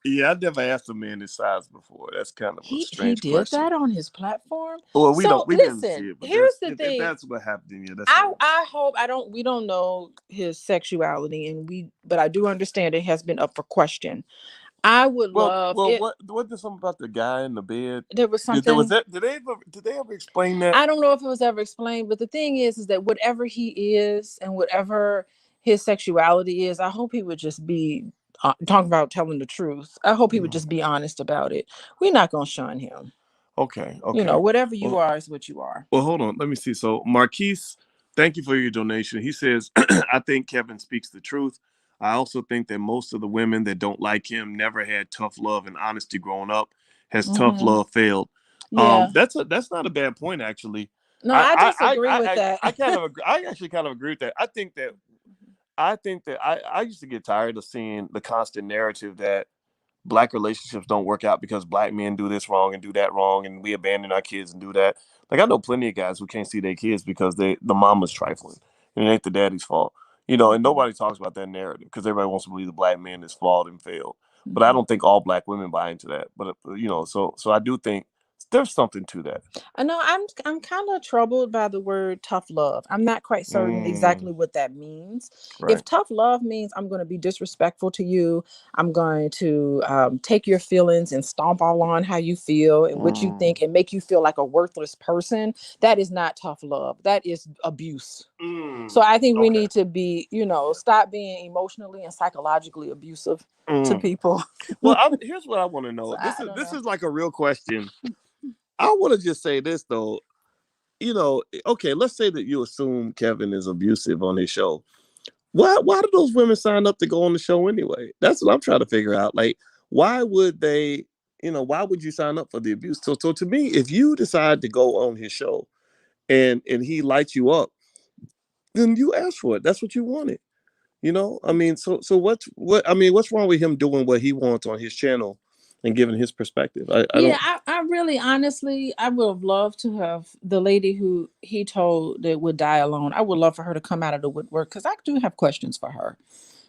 Yeah, I never asked a man his size before. That's kind of a he strange did question. that on his platform. Well, So we didn't see listen, it, but here's that's the if thing. that's what happened. Yeah, that's I fine. I hope we don't know his sexuality, but I do understand it has been up for question. I would love Well, it. what did something about the guy in the bed? There was There was something. that. Did they ever explain that? I don't know if it was ever explained, but the thing is that whatever he is and whatever his sexuality is, I hope he would just be talking about telling the truth. I hope he would just be honest about it. We're not gonna shun him. Okay, okay. Whatever you Well, are is what you are. well, hold on. Let me see. So, Marquise, thank you for your donation. He says, I think Kevin speaks the truth. I also think that most of the women that don't like him never had tough love and honesty growing up. Has tough Mm-hmm. love failed? Yeah. That's not a bad point actually. No, I disagree with that. I kind of agree. I actually kind of agree with that. I think that I used to get tired of seeing the constant narrative that black relationships don't work out because black men do this wrong and do that wrong, and we abandon our kids and do that. Like I know plenty of guys who can't see their kids because the mama's trifling and it ain't the daddy's fault. And nobody talks about that narrative because everybody wants to believe the black man is flawed and failed. But I don't think all black women buy into that. But so I do think there's something to that. I know I'm kind of troubled by the word tough love. I'm not quite certain Mm, exactly what that means. right. If tough love means I'm going to be disrespectful to you, I'm going to take your feelings and stomp all on how you feel and what you Mm, think and make you feel like a worthless person, that is not tough love. That is abuse. So I think we okay. need to be, stop being emotionally and psychologically abusive to Mm. people. Well, here's what I want to So know. This I is don't this know. is like a real question. I want to just say this though. Okay, let's say that you assume Kevin is abusive on his show. Why do those women sign up to go on the show anyway? That's what I'm trying to figure out. Like, why would they, why would you sign up for the abuse? So to me, if you decide to go on his show and he lights you up, then you ask for it. That's what you wanted. I mean, so what's wrong with him doing what he wants on his channel and giving his perspective? I Yeah, don't. I really honestly, I would have loved to have the lady who he told that would die alone. I would love for her to come out of the woodwork because I do have questions for her.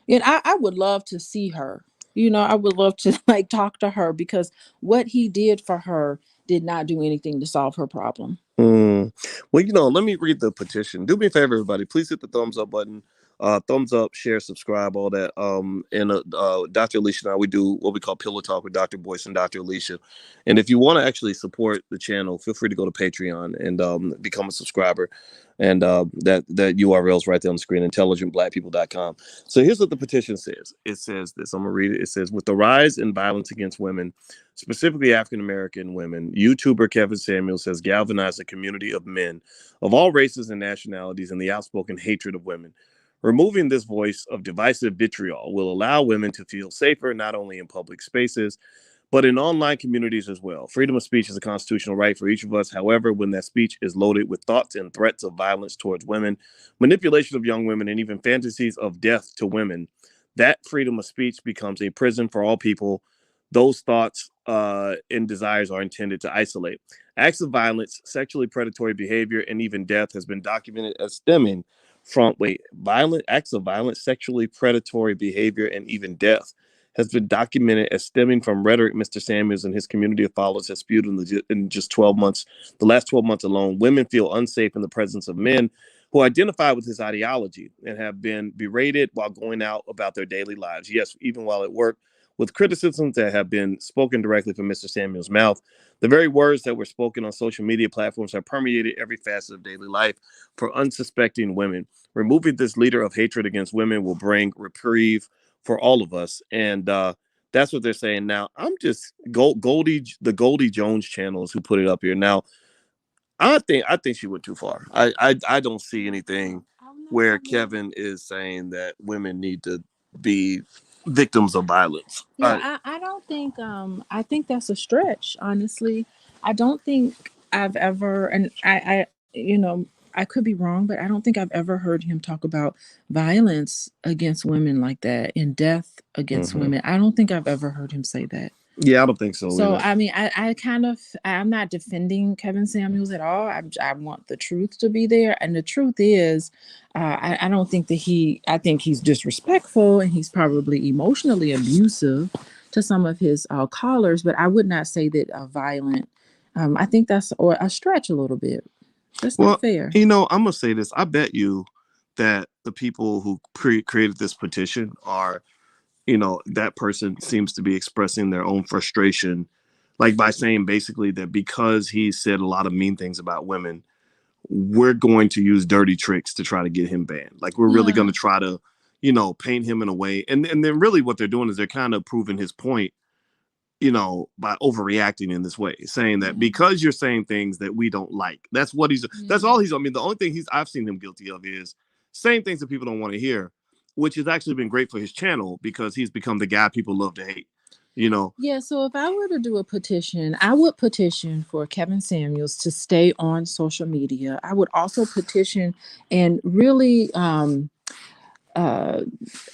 And I would love to see her. I would love to like talk to her because what he did for her did not do anything to solve her problem. Mm. Well, let me read the petition. Do me a favor, everybody. Please hit the thumbs up button. Thumbs up, share, subscribe, all that. And Dr. Alicia and I, we do what we call Pillow Talk with Dr. Boyce and Dr. Alicia. And if you want to actually support the channel, feel free to go to Patreon and become a subscriber. And that URL is right there on the screen, intelligentblackpeople.com. So here's what the petition says. It says this. I'm gonna read it. It says, with the rise in violence against women, specifically African American women, YouTuber Kevin Samuels has galvanized a community of men of all races and nationalities in the outspoken hatred of women. Removing this voice of divisive vitriol will allow women to feel safer not only in public spaces, but in online communities as well. Freedom of speech is a constitutional right for each of us. However, when that speech is loaded with thoughts and threats of violence towards women, manipulation of young women, and even fantasies of death to women, that freedom of speech becomes a prison for all people. Those thoughts and desires are intended to isolate. Acts of violence, sexually predatory behavior, and even death has been documented as stemming from violent acts of violence, sexually predatory behavior, and even death has been documented as stemming from rhetoric Mr. Samuels and his community of followers has spewed in just 12 months. The last 12 months alone, women feel unsafe in the presence of men who identify with his ideology and have been berated while going out about their daily lives. Yes, even while at work, with criticisms that have been spoken directly from Mr. Samuel's mouth. The very words that were spoken on social media platforms have permeated every facet of daily life for unsuspecting women. Removing this leader of hatred against women will bring reprieve for all of us. And that's what they're saying. Now, I'm just the Goldie Jones channels who put it up here. Now, I think she went too far. I don't see anything where Kevin is saying that women need to be victims of violence. Yeah, I don't think I think that's a stretch, honestly. I don't think I've ever and I could be wrong, but I don't think I've ever heard him talk about violence against women like that and death against Mhm. women. I don't think I've ever heard him say that. Yeah, I don't think so So, either. I mean, I'm not defending Kevin Samuels at all. I want the truth to be there. And the truth is, I don't think that I think he's disrespectful and he's probably emotionally abusive to some of his callers, but I would not say that violent. I think that's or a stretch a little bit. That's not Well, fair. I'm gonna say this. I bet you that the people who created this petition are, that person seems to be expressing their own frustration, like by saying basically that because he said a lot of mean things about women, we're going to use dirty tricks to try to get him banned. Like we're really going Yeah. to try to, paint him in a way. And then really what they're doing is they're kind of proving his point, by overreacting in this way, saying that Yeah. because you're saying things that we don't like, that's all I mean, the only thing I've seen him guilty of is saying things that people don't want to hear, which has actually been great for his channel because he's become the guy people love to hate, you know? Yeah, so if I were to do a petition, I would petition for Kevin Samuels to stay on social media. I would also petition and really uh,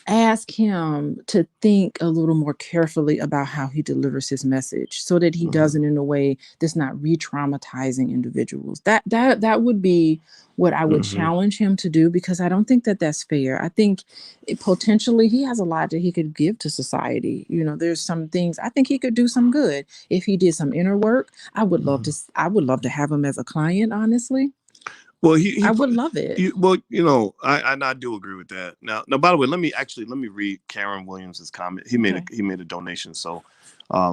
ask him to think a little more carefully about how he delivers his message so that he does it in a way that's not re-traumatizing individuals. That would be what I would challenge him to do, because I don't think that that's fair. I think potentially he has a lot that he could give to society. There's some things I think he could do some good if he did some inner work. I would love to have him as a client, honestly. Well, I would love it. I do agree with that. Now, by the way, let me read Karen Williams's comment. He Okay. made a donation. So,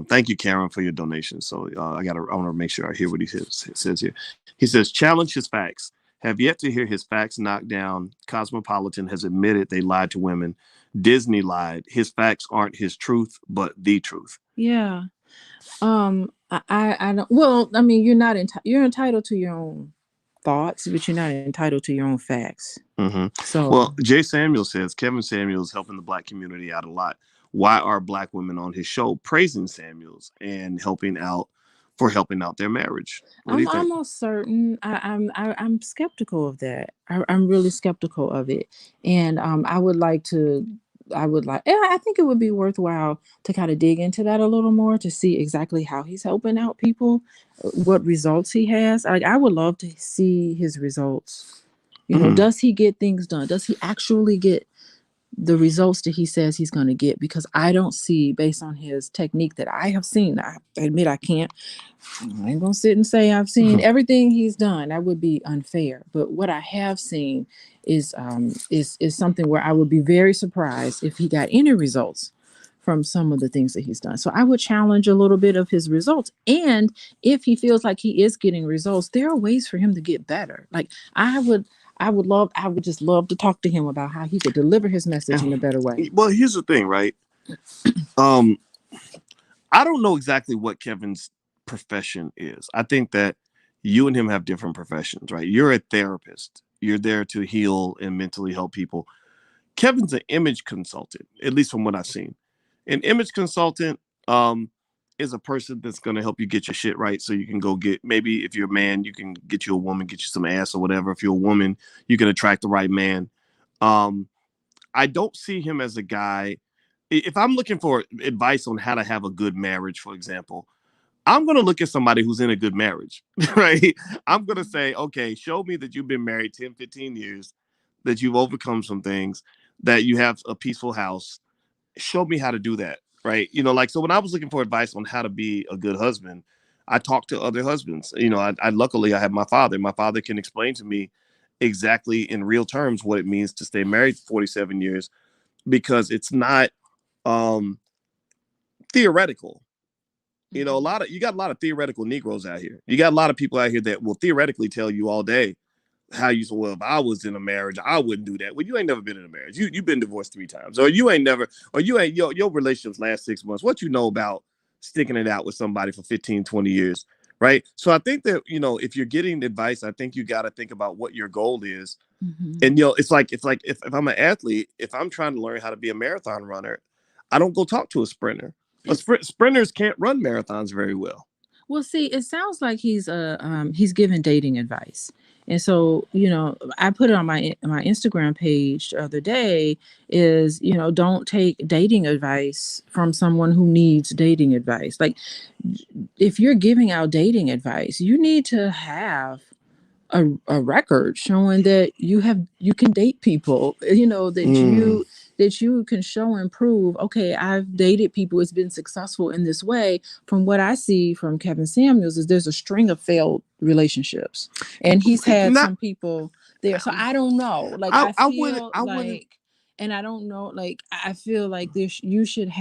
thank you, Karen, for your donation. So, I want to make sure I hear what he says here. He says, challenge his facts. Have yet to hear his facts knocked down. Cosmopolitan has admitted they lied to women. Disney lied. His facts aren't his truth, but the truth. Yeah. I don't. Well, I mean, you're entitled to your own thoughts, but you're not entitled to your own facts. Mm-hmm. So, Well, Jay Samuel says Kevin Samuels helping the black community out a lot. Why are black women on his show praising Samuels and helping out their marriage? What do I'm you think? almost certain. I'm skeptical of that. I'm really skeptical of it, and I would like to. I would like. Yeah, I think it would be worthwhile to kind of dig into that a little more to see exactly how he's helping out people, what results he has. I would love to see his results. Mm-hmm. Does he get things done? Does he actually get the results that he says he's going to get? Because I don't see, based on his technique that I have seen, I admit I ain't gonna sit and say I've seen everything he's done. That would be unfair. But what I have seen is something where I would be very surprised if he got any results from some of the things that he's done. So I would challenge a little bit of his results. And if he feels like he is getting results, there are ways for him to get better. Like I would just love to talk to him about how he could deliver his message in a better way. Well, here's the thing, right? Um, I don't know exactly what Kevin's profession is. I think that you and him have different professions, right? You're a therapist. You're there to heal and mentally help people. Kevin's an image consultant, at least from what I've seen. An image consultant is a person that's going to help you get your shit right, so you can go get, maybe if you're a man, you can get you a woman, get you some ass or whatever. If you're a woman, you can attract the right man. Um, I don't see him as a guy. If I'm looking for advice on how to have a good marriage, for example, I'm going to look at somebody who's in a good marriage, right? I'm going to say, okay, show me that you've been married 10, 15 years, that you've overcome some things, that you have a peaceful house. Show me how to do that, right? So when I was looking for advice on how to be a good husband, I talked to other husbands. Luckily I have my father. My father can explain to me exactly in real terms what it means to stay married for 47 years, because it's not um, theoretical. You got a lot of theoretical Negroes out here. You got a lot of people out here that will theoretically tell you all day how you say, well, if I was in a marriage, I wouldn't do that. Well, you ain't never been in a marriage. You've been divorced 3 times, or you ain't your relationships last 6 months. What you know about sticking it out with somebody for 15, 20 years, right? So I think that, if you're getting advice, I think you got to think about what your goal is. And it's like if I'm an athlete, if I'm trying to learn how to be a marathon runner, I don't go talk to a sprinter. Sprinters can't run marathons very well. Well, see, it sounds like he's giving dating advice. And so, I put it on my Instagram page the other day is, don't take dating advice from someone who needs dating advice. Like, if you're giving out dating advice, you need to have a record showing that you can date people, that you can show and prove, okay, I've dated people, it's been successful in this way. From what I see from Kevin Samuels is there's a string of failed relationships, and he's had Not, some people there. So I don't know, like I wouldn't. and I don't know, like I feel like you should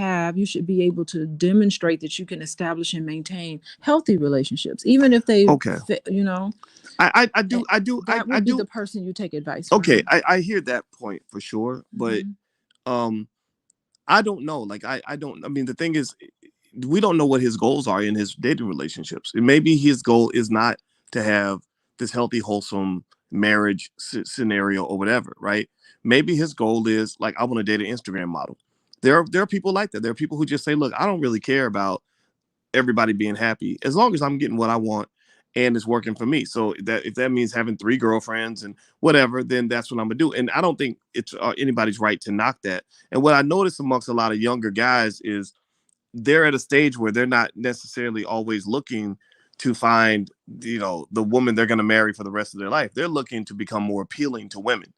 be able to demonstrate that you can establish and maintain healthy relationships, even if they Okay. I do. That would be the person you take advice Okay, from. I hear that point for sure, but I don't know. Like I don't. I mean, the thing is, we don't know what his goals are in his dating relationships. And maybe his goal is not to have this healthy, wholesome marriage scenario or whatever, right? Maybe his goal is like, I want to date an Instagram model. There are people like that. There are people who just say, look, I don't really care about everybody being happy as long as I'm getting what I want and it's working for me. So that if that means having 3 girlfriends and whatever, then that's what I'm gonna do. And I don't think it's anybody's right to knock that. And what I notice amongst a lot of younger guys is they're at a stage where they're not necessarily always looking to find, the woman they're going to marry for the rest of their life. They're looking to become more appealing to women,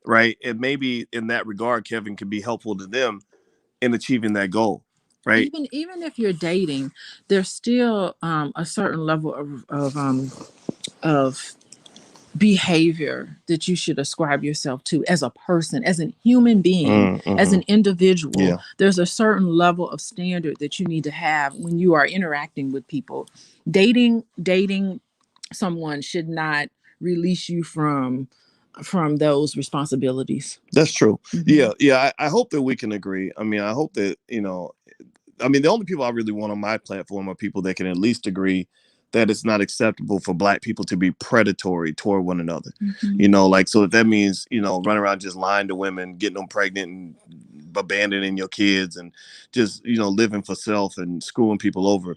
right? And maybe in that regard, Kevin can be helpful to them in achieving that goal, right? Even if you're dating, there's still a certain level of behavior that you should ascribe yourself to as a person, as a human being, as an individual. Yeah. There's a certain level of standard that you need to have when you are interacting with people. Dating someone should not release you from those responsibilities. That's true. Yeah. I hope that we can agree. I mean, I hope that, the only people I really want on my platform are people that can at least agree that it's not acceptable for Black people to be predatory toward one another. Like, so if that means, running around just lying to women, getting them pregnant and abandoning your kids and just, living for self and screwing people over,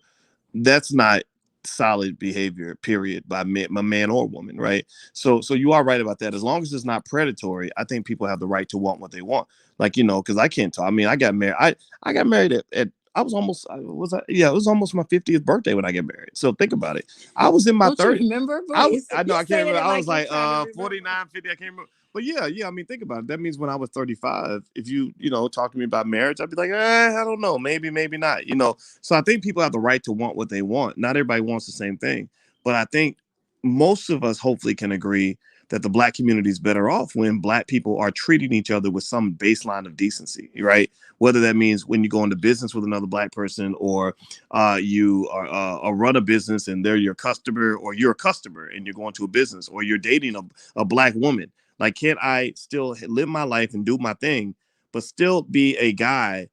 that's not solid behavior, period, by my man or woman, right? So you are right about that. As long as it's not predatory, I think people have the right to want what they want. Like, because I can't talk. I mean, I got married. I got married at I was almost it was almost my 50th birthday when I got married. So think about it. I was in my 30s. Remember, Boyce? I know, I can't remember. I was like 49, 50, I can't remember. But yeah, I mean, think about it. That means when I was 35, if you talk to me about marriage, I'd be like, I don't know, maybe not, So I think people have the right to want what they want. Not everybody wants the same thing. But I think most of us hopefully can agree that the Black community is better off when Black people are treating each other with some baseline of decency, right? Whether that means when you go into business with another Black person, or you are run a business and they're your customer, or you're a customer and you're going to a business, or you're dating a Black woman. Like, can't I still live my life and do my thing, but still be a guy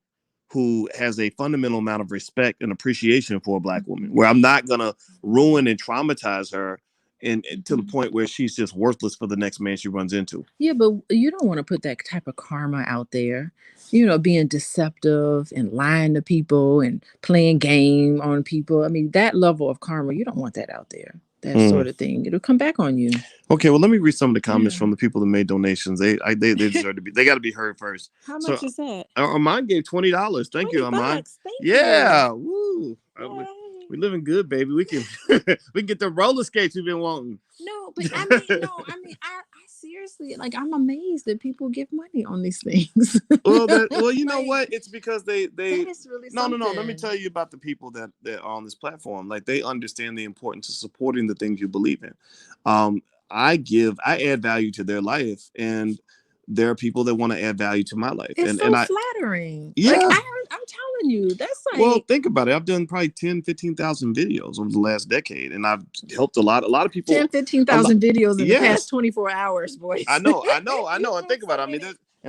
who has a fundamental amount of respect and appreciation for a Black woman, where I'm not going to ruin and traumatize her and to the point where she's just worthless for the next man she runs into. Yeah, but you don't want to put that type of karma out there. Being deceptive and lying to people and playing game on people. I mean, that level of karma, you don't want that out there. That sort of thing. It'll come back on you. Okay, well, let me read some of the comments from the people that made donations. They deserve to be. They got to be heard first. How much is that? Armand gave $20. Thank you, Armand. Thank you. Woo. We living good, baby. We can get the roller skates we've been wanting. No, but I seriously, like, I'm amazed that people give money on these things. Well, you know what? It's because they that is really no. Let me tell you about the people that are on this platform. Like, they understand the importance of supporting the things you believe in. I add value to their life, and there are people that want to add value to my life. It's flattering. Yeah. Like, I'm telling you, that's like... Well, think about it. I've done probably 10, 15,000 videos over the last decade, and I've helped a lot of people. 10, 15,000 videos in the past 24 hours, Boyce. I know. And think about it. I mean,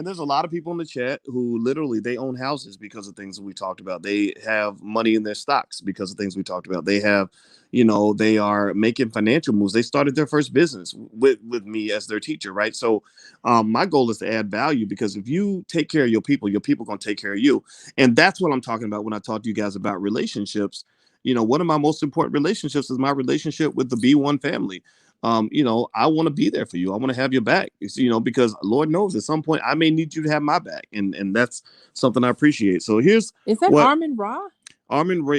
there's a lot of people in the chat who literally, they own houses because of things that we talked about. They have money in their stocks because of things we talked about. They have, they are making financial moves. They started their first business with me as their teacher, right? So my goal is to add value, because if you take care of your people going to take care of you. And that's what I'm talking about when I talk to you guys about relationships. One of my most important relationships is my relationship with the B1 family. I want to be there for you. I want to have your back. Because Lord knows at some point I may need you to have my back, and that's something I appreciate. So here's Is that what Armin Ra?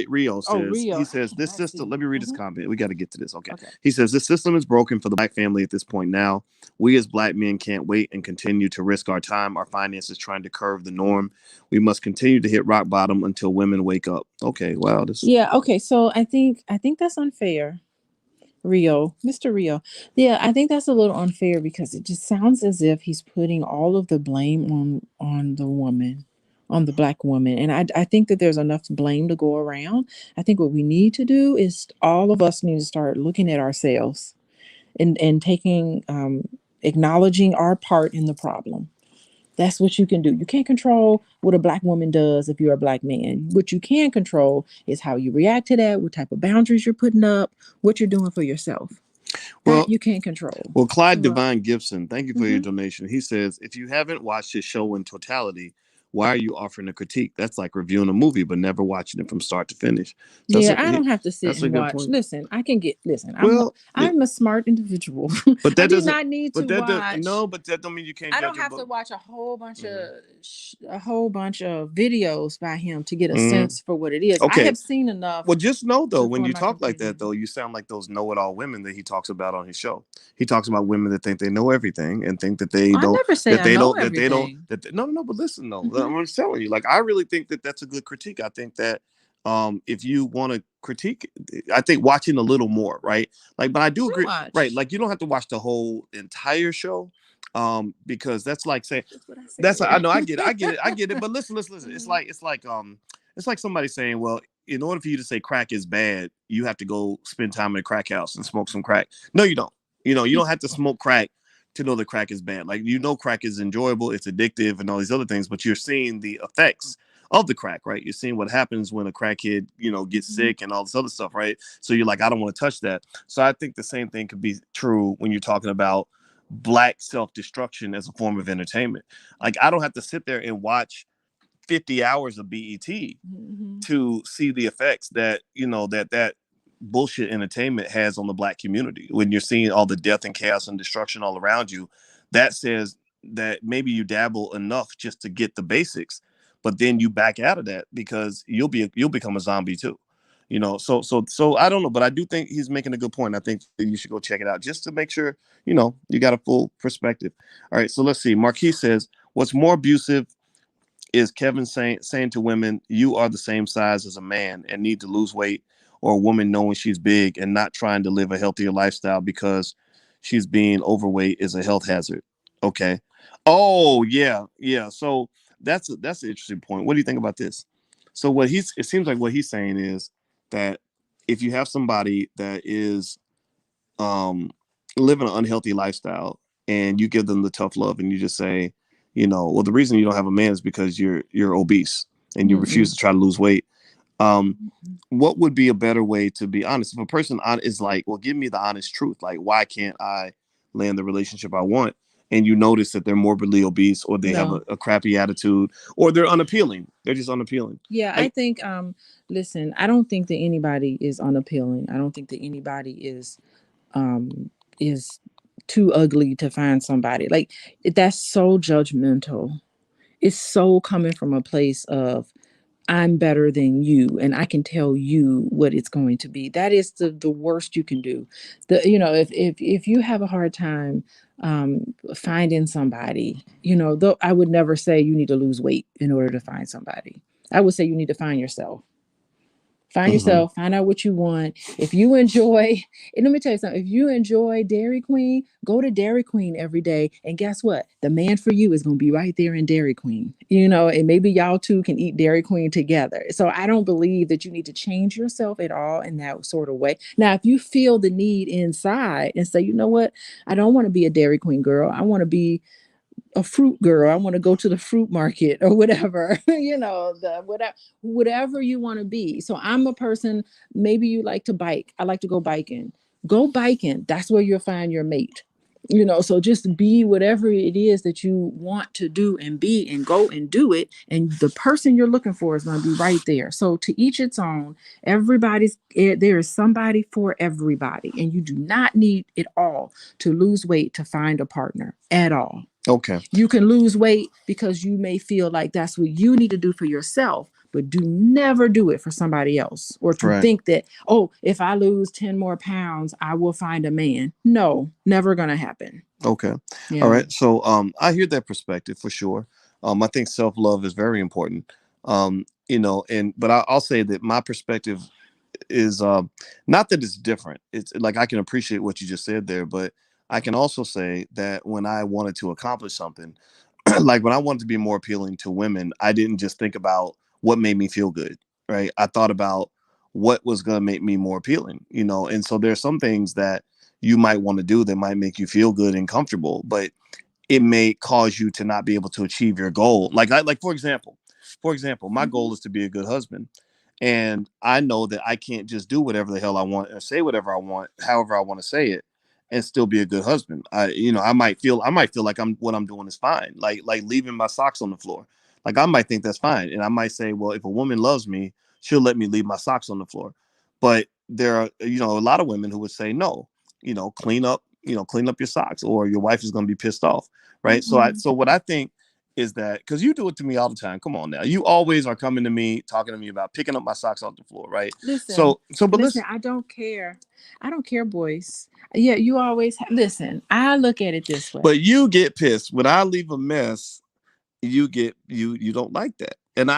Rio Oh, says. Rio. He says this I system. see. Let me read his comment. We got to get to this. Okay. Okay. He says this system is broken for the black family at this point now. We as black men can't wait and continue to risk our time, our finances trying to curve the norm. We must continue to hit rock bottom until women wake up. Okay. Wow. This. Yeah. Okay. So I think that's unfair. Rio, Mr. Rio. Yeah, I think that's a little unfair because it just sounds as if he's putting all of the blame on the woman, on the black woman. And I think that there's enough blame to go around. I think what we need to do is all of us need to start looking at ourselves and taking acknowledging our part in the problem. That's what you can do. You can't control what a black woman does if you're a black man. What you can control is how you react to that, what type of boundaries you're putting up, what you're doing for yourself. That Well, you can't control. Well, Clyde Well, Divine Gibson, thank you for your mhm. donation. He says, if you haven't watched his show in totality, why are you offering a critique? That's like reviewing a movie but never watching it from start to finish. So Yeah, I don't have to sit that's a and good watch. point. Listen, I can get. Listen, Well, I'm a smart individual. but I that do doesn't. not need But to that does watch. no. But that don't mean you can't I judge don't a have to book. watch a whole bunch Mhm. of videos by him to get a Mhm. sense for what it is. I Okay. have seen enough Well, just know though, to when form you my talk like that, conclusion. though, you sound like those know-it-all women that he talks about on his show. He talks about women that think they know everything and think that they I don't, never say that I they know don't, that they don't, everything. that they, no, no, no. But listen, though, Hmm. I'm just telling you, like, I really think that that's a good critique. I think that if you want to critique, I think watching a little more, right? Like, but I do I agree, right? watched. Like, you don't have to watch the whole entire show, because that's like saying That's what I that's I said. know I get it. But listen. It's Mhm. like it's like somebody saying, well, in order for you to say crack is bad, you have to go spend time in a crack house and smoke some crack. No, you don't. You don't have to smoke crack to know that crack is bad. Like crack is enjoyable, it's addictive, and all these other things, but you're seeing the effects of the crack, right? You're seeing what happens when a crackhead, gets Mhm. sick and all this other stuff, right? So you're like, I don't want to touch that. So I think the same thing could be true when you're talking about black self-destruction as a form of entertainment. Like I don't have to sit there and watch 50 hours of BET Mhm. to see the effects that that bullshit entertainment has on the black community. When you're seeing all the death and chaos and destruction all around you, that says that maybe you dabble enough just to get the basics, but then you back out of that because you'll become a zombie too. So I don't know, but I do think he's making a good point. I think that you should go check it out just to make sure you got a full perspective. All right, so let's see. Marquis says, "What's more abusive is Kevin saying to women, you are the same size as a man and need to lose weight, or a woman knowing she's big and not trying to live a healthier lifestyle because she's being overweight is a health hazard." Okay. Oh yeah, yeah. So that's an interesting point. What do you think about this? So it seems like what he's saying is that if you have somebody that is um, living an unhealthy lifestyle and you give them the tough love and you just say, well, the reason you don't have a man is because you're obese and you refuse Mm-mm. to try to lose weight. What would be a better way to be honest? If a person is like, well, give me the honest truth. Like, why can't I land the relationship I want? And you notice that they're morbidly obese or they have No. a crappy attitude or they're unappealing. They're just unappealing. Yeah, I Like, think listen, I don't think that anybody is unappealing. I don't think that anybody um is too ugly to find somebody. Like that's so judgmental. It's so coming from a place of I'm better than you and I can tell you what it's going to be. That is the worst you can do. If you have a hard time finding somebody, though I would never say you need to lose weight in order to find somebody. I would say you need to find yourself. Find mhm. yourself, find out what you want. If you enjoy, and let me tell you something, if you enjoy Dairy Queen, go to Dairy Queen every day. And guess what? The man for you is going to be right there in Dairy Queen, and maybe y'all two can eat Dairy Queen together. So I don't believe that you need to change yourself at all in that sort of way. Now, if you feel the need inside and say, you know what? I don't want to be a Dairy Queen girl. I want to be a fruit girl. I want to go to the fruit market or whatever, the whatever you want to be. So I'm a person, maybe you like to bike. I like to go biking. Go biking. That's where you'll find your mate. So just be whatever it is that you want to do and be, and go and do it, and the person you're looking for is going to be right there. So to each its own. There is somebody for everybody, and you do not need it all to lose weight to find a partner at all. Okay. You can lose weight because you may feel like that's what you need to do for yourself, but do never do it for somebody else, or to Right. think that, oh, if I lose 10 more pounds, I will find a man. No, never gonna happen. Okay. Yeah. All right. So I hear that perspective for sure. I think self-love is very important. But I'll say that my perspective is not that it's different. It's like I can appreciate what you just said there, but I can also say that when I wanted to accomplish something, like when I wanted to be more appealing to women, I didn't just think about what made me feel good, right? I thought about what was going to make me more appealing, And so there's some things that you might want to do that might make you feel good and comfortable, but it may cause you to not be able to achieve your goal. Like for example, my goal is to be a good husband. And I know that I can't just do whatever the hell I want or say whatever I want, however I want to say it, and still be a good husband. I might feel like what I'm doing is fine. Like leaving my socks on the floor. Like I might think that's fine. And I might say, well, if a woman loves me, she'll let me leave my socks on the floor. But there are, a lot of women who would say, no, clean up your socks or your wife is going to be pissed off. Right. So what I think is that, because you do it to me all the time. Come on now. You always are coming to me, talking to me about picking up my socks off the floor. Right. Listen, But listen, I don't care. I don't care, Boyce. Yeah, you always listen. I look at it this way. But you get pissed when I leave a mess. You don't like that. And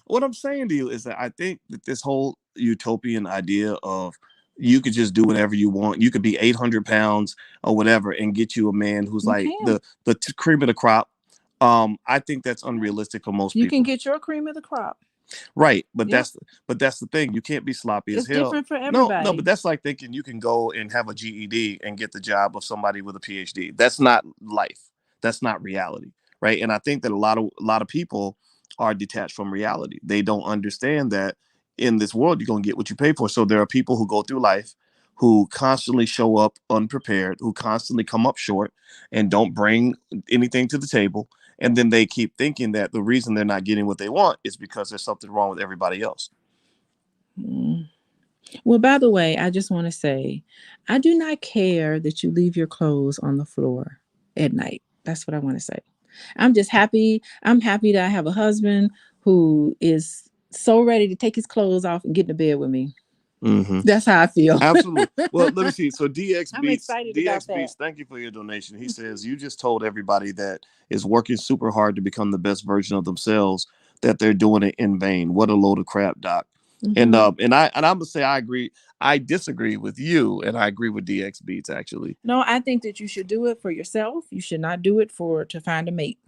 what I'm saying to you is that I think that this whole utopian idea of you could just do whatever you want. You could be 800 pounds or whatever and get you a man who's like the cream of the crop. I think that's unrealistic for most people. You can get your cream of the crop. Right. But that's the thing. You can't be sloppy as hell. It's different for everybody. No, but that's like thinking you can go and have a GED and get the job of somebody with a PhD. That's not life. That's not reality. Right. And I think that a lot of people are detached from reality. They don't understand that in this world, you're going to get what you pay for. So there are people who go through life who constantly show up unprepared, who constantly come up short and don't bring anything to the table. And then they keep thinking that the reason they're not getting what they want is because there's something wrong with everybody else. Well, by the way, I just want to say, I do not care that you leave your clothes on the floor at night. That's what I want to say. I'm just happy. I'm happy that I have a husband who is so ready to take his clothes off and get in the bed with me. Mm-hmm. That's how I feel. Absolutely. Well, let me see. So I'm excited about that. Beats, thank you for your donation. He says, you just told everybody that is working super hard to become the best version of themselves that they're doing it in vain. What a load of crap, Doc. Mm-hmm. And I'm gonna say I agree. I disagree with you, and I agree with DX Beats actually. No, I think that you should do it for yourself. You should not do it to find a mate.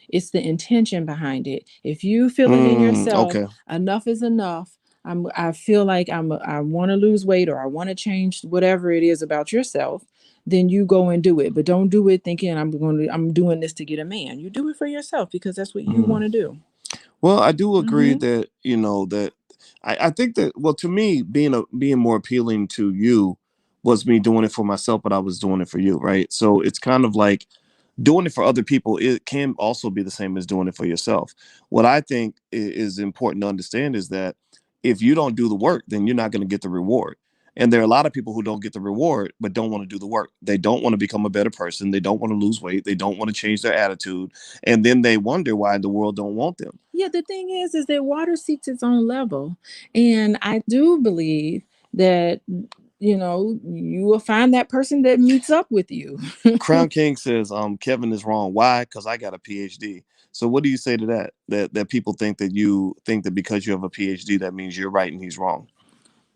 It's the intention behind it. If you feel it in yourself, enough is enough. I feel like I want to lose weight, or I want to change whatever it is about yourself. Then you go and do it, but don't do it thinking I'm doing this to get a man. You do it for yourself because that's what you want to do. Well, I do agree that that I think that, well, to me, being more appealing to you was me doing it for myself, but I was doing it for you, right? So it's kind of like doing it for other people. It can also be the same as doing it for yourself. What I think is important to understand is that if you don't do the work, then you're not going to get the reward. And there are a lot of people who don't get the reward, but don't want to do the work. They don't want to become a better person. They don't want to lose weight. They don't want to change their attitude. And then they wonder why the world don't want them. Yeah, the thing is that water seeks its own level. And I do believe that, you will find that person that meets up with you. Crown King says, Kevin is wrong. Why? Because I got a PhD. So what do you say to that? That people think that because you have a PhD, that means you're right and he's wrong.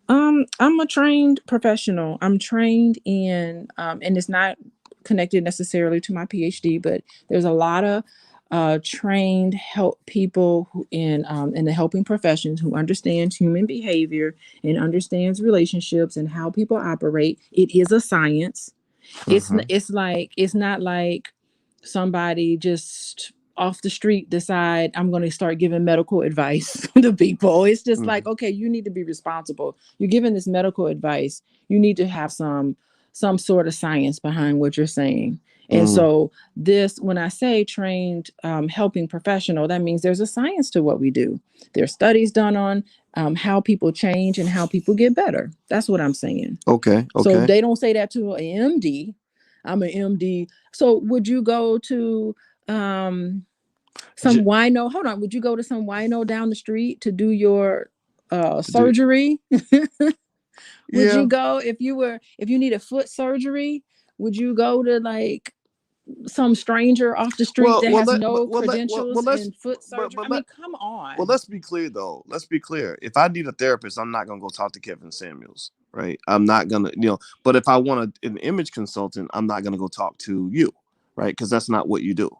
I'm a trained professional. I'm trained in, and it's not connected necessarily to my PhD, but there's a lot of trained help people in the helping professions who understands human behavior and understands relationships and how people operate. It is a science. It's not like somebody just off the street decide I'm going to start giving medical advice to people. It's just like, okay, you need to be responsible. You're giving this medical advice. You need to have some sort of science behind what you're saying. And so this, when I say trained helping professional, that means there's a science to what we do. There's studies done on how people change and how people get better. That's what I'm saying. Okay. So Okay. they don't say that to an MD. I'm an MD. So would you go to some wino? Hold on. Would you go to some wino down the street to do your surgery? Would you go if you needed foot surgery? Would you go to like some stranger off the street that has no credentials in foot surgery? I mean, come on. Well, let's be clear though. Let's be clear. If I need a therapist, I'm not gonna go talk to Kevin Samuels, right? I'm not gonna, But if I want an image consultant, I'm not gonna go talk to you, right? Because that's not what you do,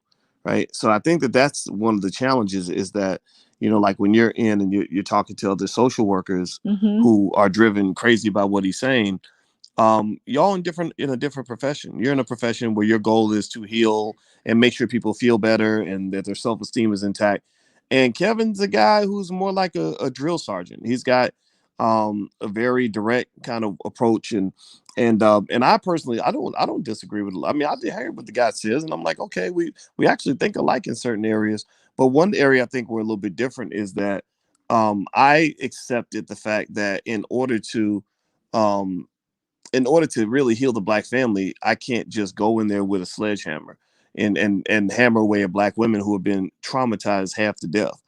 right? So I think that that's one of the challenges is that like when you're in and you're talking to other social workers who are driven crazy by what he's saying. Y'all in a different profession. You're in a profession where your goal is to heal and make sure people feel better and that their self-esteem is intact. And Kevin's a guy who's more like a drill sergeant. He's got a very direct kind of approach and I personally I don't disagree with. I mean, I did hear what the guy says and I'm like, okay, we actually think alike in certain areas. But one area I think we're a little bit different is that I accepted the fact that um in order to really heal the black family, I can't just go in there with a sledgehammer and hammer away at black women who have been traumatized half to death.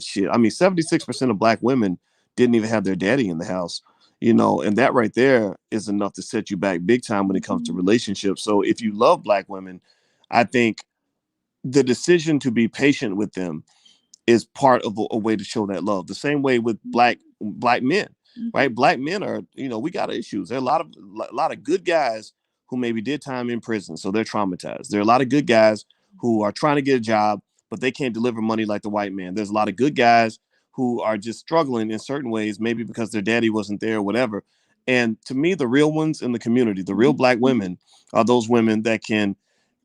Shit. I mean, 76% of black women didn't even have their daddy in the house. And that right there is enough to set you back big time when it comes to relationships. So if you love black women, I think the decision to be patient with them is part of a way to show that love. The same way with black men, right? Black men are, we got issues. There are a lot of good guys who maybe did time in prison, so they're traumatized. There are a lot of good guys who are trying to get a job, but they can't deliver money like the white man. There's a lot of good guys who are just struggling in certain ways, maybe because their daddy wasn't there or whatever. And to me, the real ones in the community, the real black women, are those women that can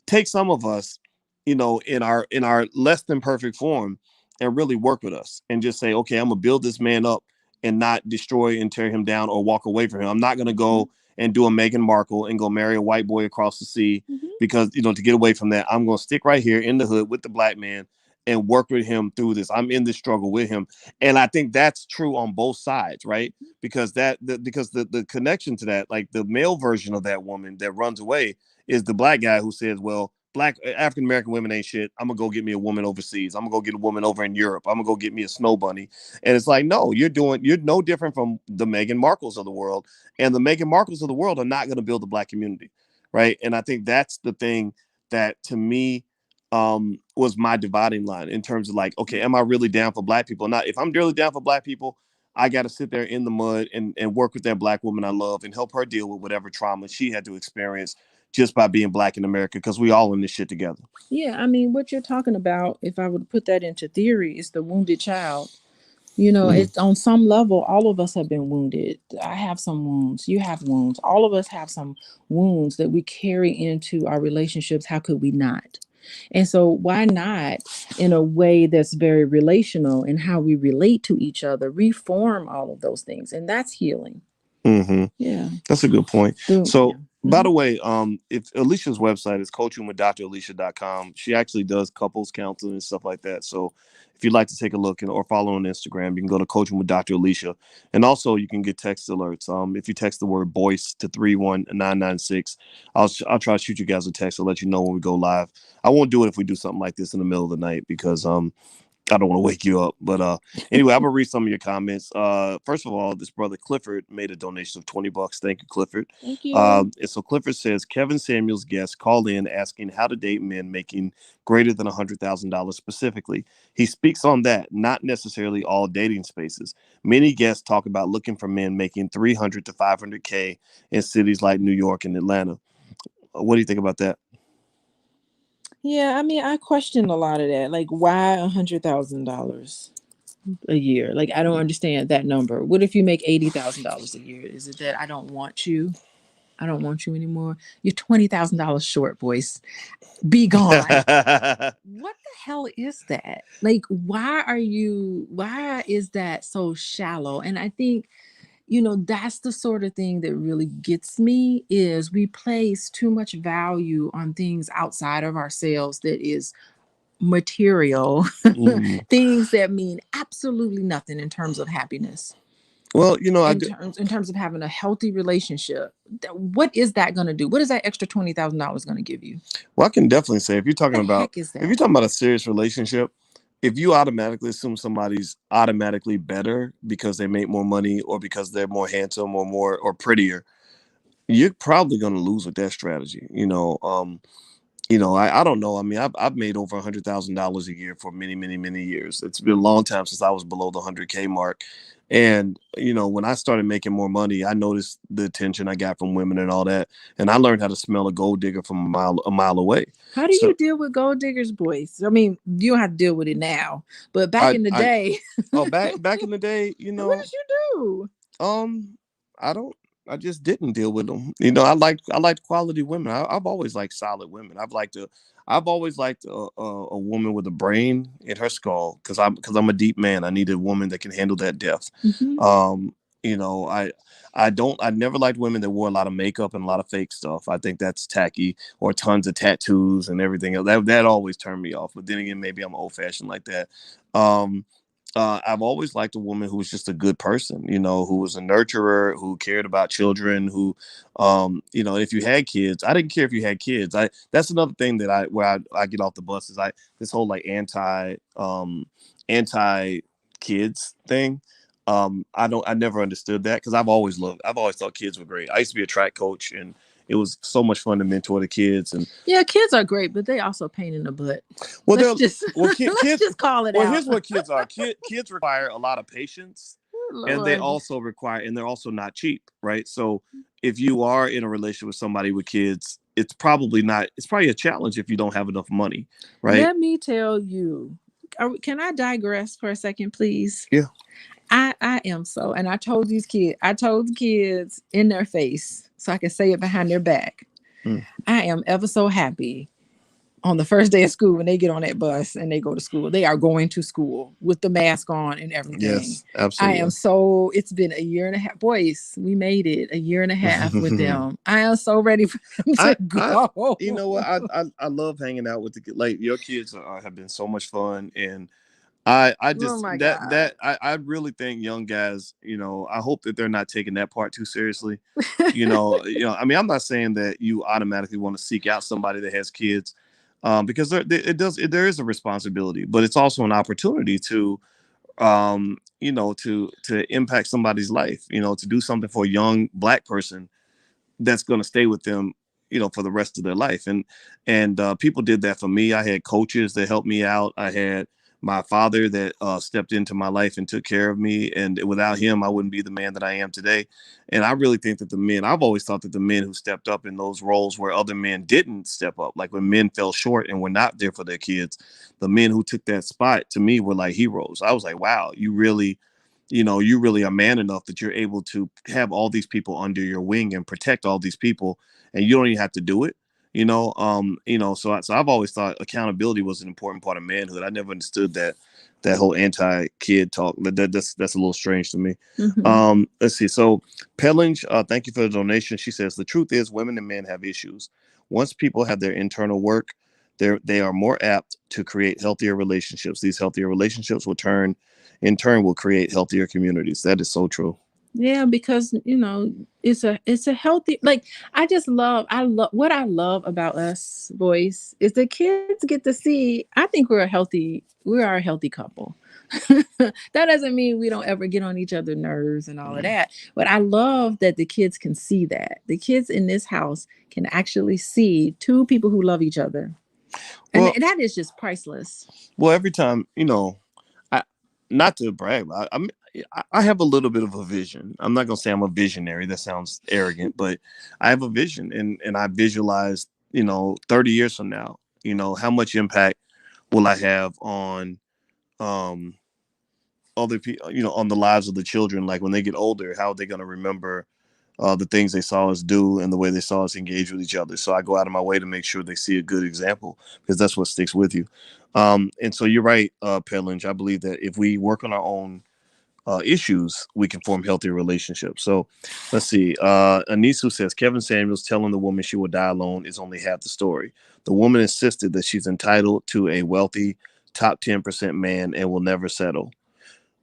take some of us, in our less than perfect form and really work with us and just say, okay, I'm gonna build this man up and not destroy and tear him down or walk away from him. I'm not gonna go and do a Meghan Markle and go marry a white boy across the sea because to get away from that, I'm gonna stick right here in the hood with the black man and work with him through this. I'm in this struggle with him, and I think that's true on both sides, right? Because the connection to that, like the male version of that woman that runs away, is the black guy who says, well, black African American women ain't shit. I'm gonna go get me a woman overseas. I'm gonna go get a woman over in Europe. I'm gonna go get me a snow bunny. And it's like, no, you're no different from the Meghan Markles of the world. And the Meghan Markles of the world are not gonna build a black community. Right. And I think that's the thing that to me was my dividing line in terms of like, okay, am I really down for black people? Not if I'm really down for black people, I got to sit there in the mud and work with that black woman I love and help her deal with whatever trauma she had to experience just by being black in America, because we all in this shit together. Yeah, I mean, what you're talking about, if I would put that into theory, is the wounded child. It's on some level, all of us have been wounded. I have some wounds. You have wounds. All of us have some wounds that we carry into our relationships. How could we not? And so why not, in a way that's very relational in how we relate to each other, reform all of those things? And that's healing. Yeah. That's a good point. So, by the way, if Alicia's website is coachingwithdralicia.com, she actually does couples counseling and stuff like that. So if you'd like to take a look or follow on Instagram, you can go to Coaching with Dr. Alicia. And also you can get text alerts. If you text the word Boyce to 31996, I'll try to shoot you guys a text to let you know when we go live. I won't do it if we do something like this in the middle of the night because I don't want to wake you up. But anyway, I'm going to read some of your comments. First of all, this brother Clifford made a donation of $20. Thank you, Clifford. Thank you. And so Clifford says, Kevin Samuels guest called in asking how to date men making greater than $100,000 specifically. He speaks on that, not necessarily all dating spaces. Many guests talk about looking for men making $300 to $500K in cities like New York and Atlanta. What do you think about that? Yeah, I mean, I question a lot of that. Like, why $100,000 a year? Like, I don't understand that number. What if you make $80,000 a year? Is it that I don't want you? I don't want you anymore. You're $20,000 short, Boyce. Be gone. What the hell is that? Like, why is that so shallow? And I think That's the sort of thing that really gets me, is we place too much value on things outside of ourselves that is material, Mm. things that mean absolutely nothing in terms of happiness, Well, in terms of having a healthy relationship. What is that going to do? What is that extra $20,000 going to give you? well, I can definitely say The heck is if you're that? talking about a serious relationship, if you automatically assume somebody's automatically better because they make more money or because they're more handsome or more or prettier, you're probably going to lose with that strategy. I don't know. I mean, I've made over $100,000 a year for many, many, many years. It's been a long time since I was below the 100K mark. And, when I started making more money, I noticed the attention I got from women and all that. And I learned how to smell a gold digger from a mile away. How do you So deal with gold diggers, boys? I mean, you don't have to deal with it now, but back I, in the I, day, oh, back in the day, what did you Um, I don't. I just didn't deal with them. I liked quality women. I've always liked solid women. I've always liked a woman with a brain in her skull because I'm a deep man. I need a woman that can handle that depth. do? Hmm. Um, I never liked women that wore a lot of makeup and a lot of fake stuff. I think that's tacky, or tons of tattoos and everything else. That always turned me off. But then again, maybe I'm old fashioned like that. Um, I've always liked a woman who was just a good person, who was a nurturer, who cared about children, who, if you had kids, I didn't care if you had kids. That's another thing that I get off the bus is this whole like anti kids thing. I never understood that because I've always thought kids were great. I used to be a track coach, and it was so much fun to mentor the kids. And Yeah, kids are great, but they also pain in the butt. well, Let's they're just well, let's kids. just call it Well, out. here's what kids are. Kids require a lot of patience, and Lord. they're also not cheap, right? So if you are in a relationship with somebody with kids, it's probably not. It's probably a challenge if you don't have enough money, right? Let me tell you. Can I digress for a second, please? Yeah. I am so, and I told the kids in their face so I can say it behind their back. Mm. I am ever so happy on the first day of school when they get on that bus and they go to school. They are going to school with the mask on and everything. Yes, absolutely. It's been a year and a half. Boys, we made it a year and a half with them. I am so ready for them to I, go. you know what? I love hanging out with the kids. Like your kids have been so much fun, and I Oh just my God. I really think young guys, I hope that they're not taking that part too seriously. I mean, I'm not saying that you automatically want to seek out somebody that has kids, because there is a responsibility, but it's also an opportunity to impact somebody's life, to do something for a young Black person that's going to stay with them, for the rest of their life. And people did that for me. I had coaches that helped me out. I had my father that stepped into my life and took care of me, and without him I wouldn't be the man that I am today. And I really think that I've always thought that the men who stepped up in those roles where other men didn't step up, like when men fell short and were not there for their kids, the men who took that spot to me were like heroes. I was like, wow, you really are man enough that you're able to have all these people under your wing and protect all these people, and you don't even have to do it. So I've always thought accountability was an important part of manhood. I never understood that whole anti-kid talk. That's a little strange to me. Mhm. Let's see. So Pellinge, thank you for the donation. She says the truth is women and men have issues. Once people have their internal work, they are more apt to create healthier relationships. These healthier relationships in turn will create healthier communities. That is so true. Yeah, because it's a healthy, like, I love what I love about us boys is the kids get to see. I think we are a healthy couple. That doesn't mean we don't ever get on each other's nerves and all of Mm. that. But I love that the kids can see that. The kids in this house can actually see two people who love each other. And Well, that is just priceless. every time, I not to brag, but I have a little bit of a vision. I'm not gonna say I'm a visionary. That sounds arrogant, but I have a vision, and I visualize, 30 years from now, how much impact will I have on um other people, on the lives of the children. Like when they get older, how are they gonna remember the things they saw us do and the way they saw us engage with each other. So I go out of my way to make sure they see a good example because that's what sticks with you. And so you're right, Pellinge. I believe that if we work on our own issues, we can form healthy relationships. So let's see. Anisu says Kevin Samuels telling the woman she will die alone is only half the story. The woman insisted that she's entitled to a wealthy top 10% man and will never settle.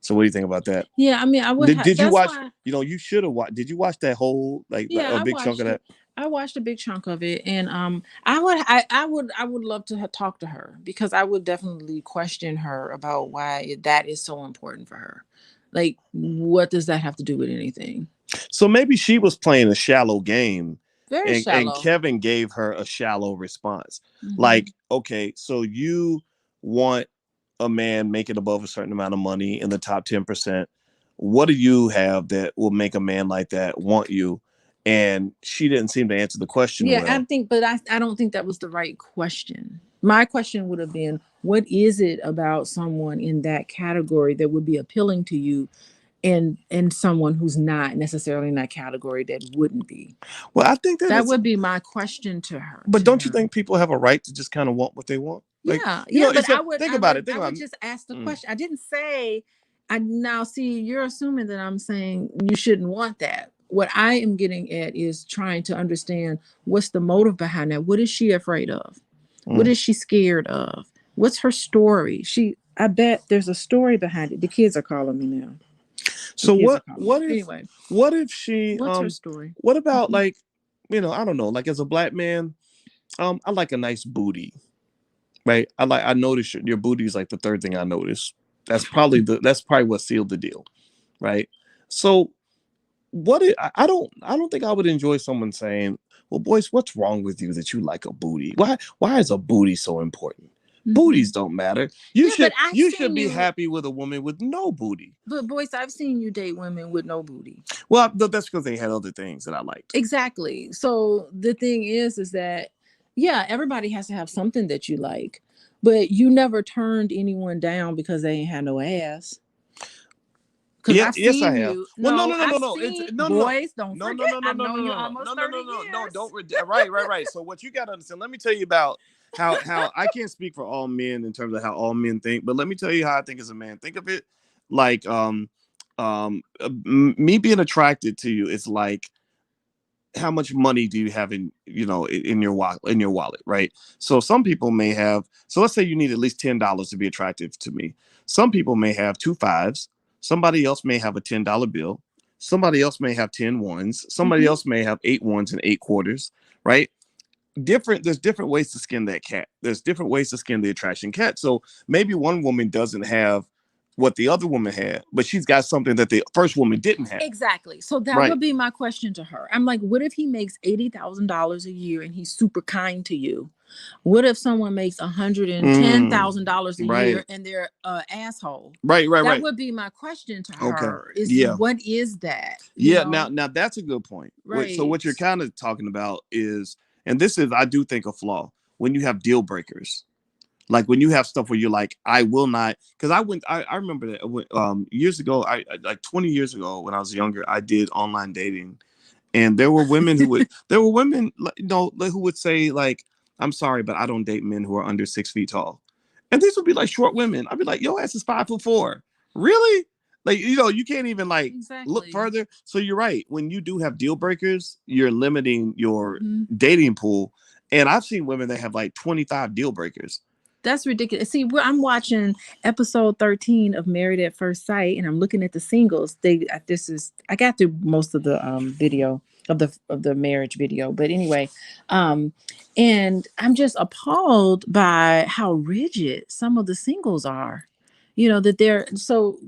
So what do you think about that? Yeah, I mean, I would. Did you That's watch? why. You know, you should have watched. Did you watch that whole Yeah, a I big chunk of watched that? it. I watched a big chunk of it, and I would love to talk to her, because I would definitely question her about why that is so important for her. Like, what does that have to do with anything? So maybe she was playing a shallow game, Very and shallow. Kevin gave her a shallow response. Mhm. Like, okay, so you want a man making above a certain amount of money in the top 10%. What do you have that will make a man like that want you? And she didn't seem to answer the question Yeah, I well. think, but I don't think that was the right question. My question would have been, what is it about someone in that category that would be appealing to you, and someone who's not necessarily in that category that wouldn't be? Well, I think that That it's, would be my question to her. but don't you think people have a right to just kind of want what they want? Like, Yeah, you yeah, know, but it's a, think about it. Think I about would it. just ask the Mm. question. I didn't say. I now see you're assuming that I'm saying you shouldn't want that. What I am getting at is trying to understand what's the motive behind that. What is she afraid of? What Mm. is she scared of? What's her story? I bet there's a story behind it. The kids are calling me now. The So kids are what? calling me. What if? Anyway, What if she? what's her story? What about Mhm. like, I don't know. Like as a black man, I like a nice booty, right? I notice your booty is like the third thing I notice. That's probably what sealed the deal, right? So I don't think I would enjoy someone saying, "Well, Boyce, what's wrong with you that you like a booty? Why is a booty so important? Mhm. Booties don't matter. You Yeah, but should I've you should seen be you. happy with a woman with no booty." But Boyce, I've seen you date women with no booty. Well, that's because they had other things that I liked. Exactly. So the thing is that, yeah, everybody has to have something that you like, but you never turned anyone down because they ain't had no ass. Because Yeah, I've yes, I seen have. you. Well, no, No, no, no, I've no, no. It's seen no, no, no, boys. Don't no, no, forget. no, no, I've no, no, known you no, almost no, no, 30 no, no, no. years. Right, right, right. So what you got to understand? Let me tell you about how I can't speak for all men in terms of how all men think, but let me tell you how I think as a man. Think of it like me being attracted to you is like how much money do you have in your wallet, right? So some people may have, so let's say you need at least $10 to be attractive to me. Some people may have two fives, somebody else may have a $10 bill, somebody else may have 10 ones, somebody Mhm. else may have eight ones and eight quarters, right? There's different ways to skin that cat. There's different ways to skin the attraction cat. So maybe one woman doesn't have what the other woman had, but she's got something that the first woman didn't have. Exactly. So that Right. would be my question to her. I'm like, what if he makes $80,000 a year and he's super kind to you? What if someone makes $110,000 a year Right. and they're asshole? Right, right, That right. would be my question to Okay. her. Is Yeah. what is that? You Yeah. know? Now that's a good point. So Right. what you're kind of talking about is, and this is, I do think, a flaw when you have deal breakers. Like when you have stuff where you're like, I will not, because I remember that years ago, like 20 years ago when I was younger, I did online dating, and there were women who would say like, I'm sorry, but I don't date men who are under 6 feet tall. And these would be like short women. I'd be like, your ass is 5'4". Really? Like, you can't even like look Exactly. further. So you're right. When you do have deal breakers, you're limiting your Mhm. dating pool. And I've seen women that have like 25 deal breakers. That's ridiculous. See, I'm watching episode 13 of Married at First Sight, and I'm looking at the singles. I got through most of the video of the marriage video, but anyway, um, and I'm just appalled by how rigid some of the singles are. That they're so.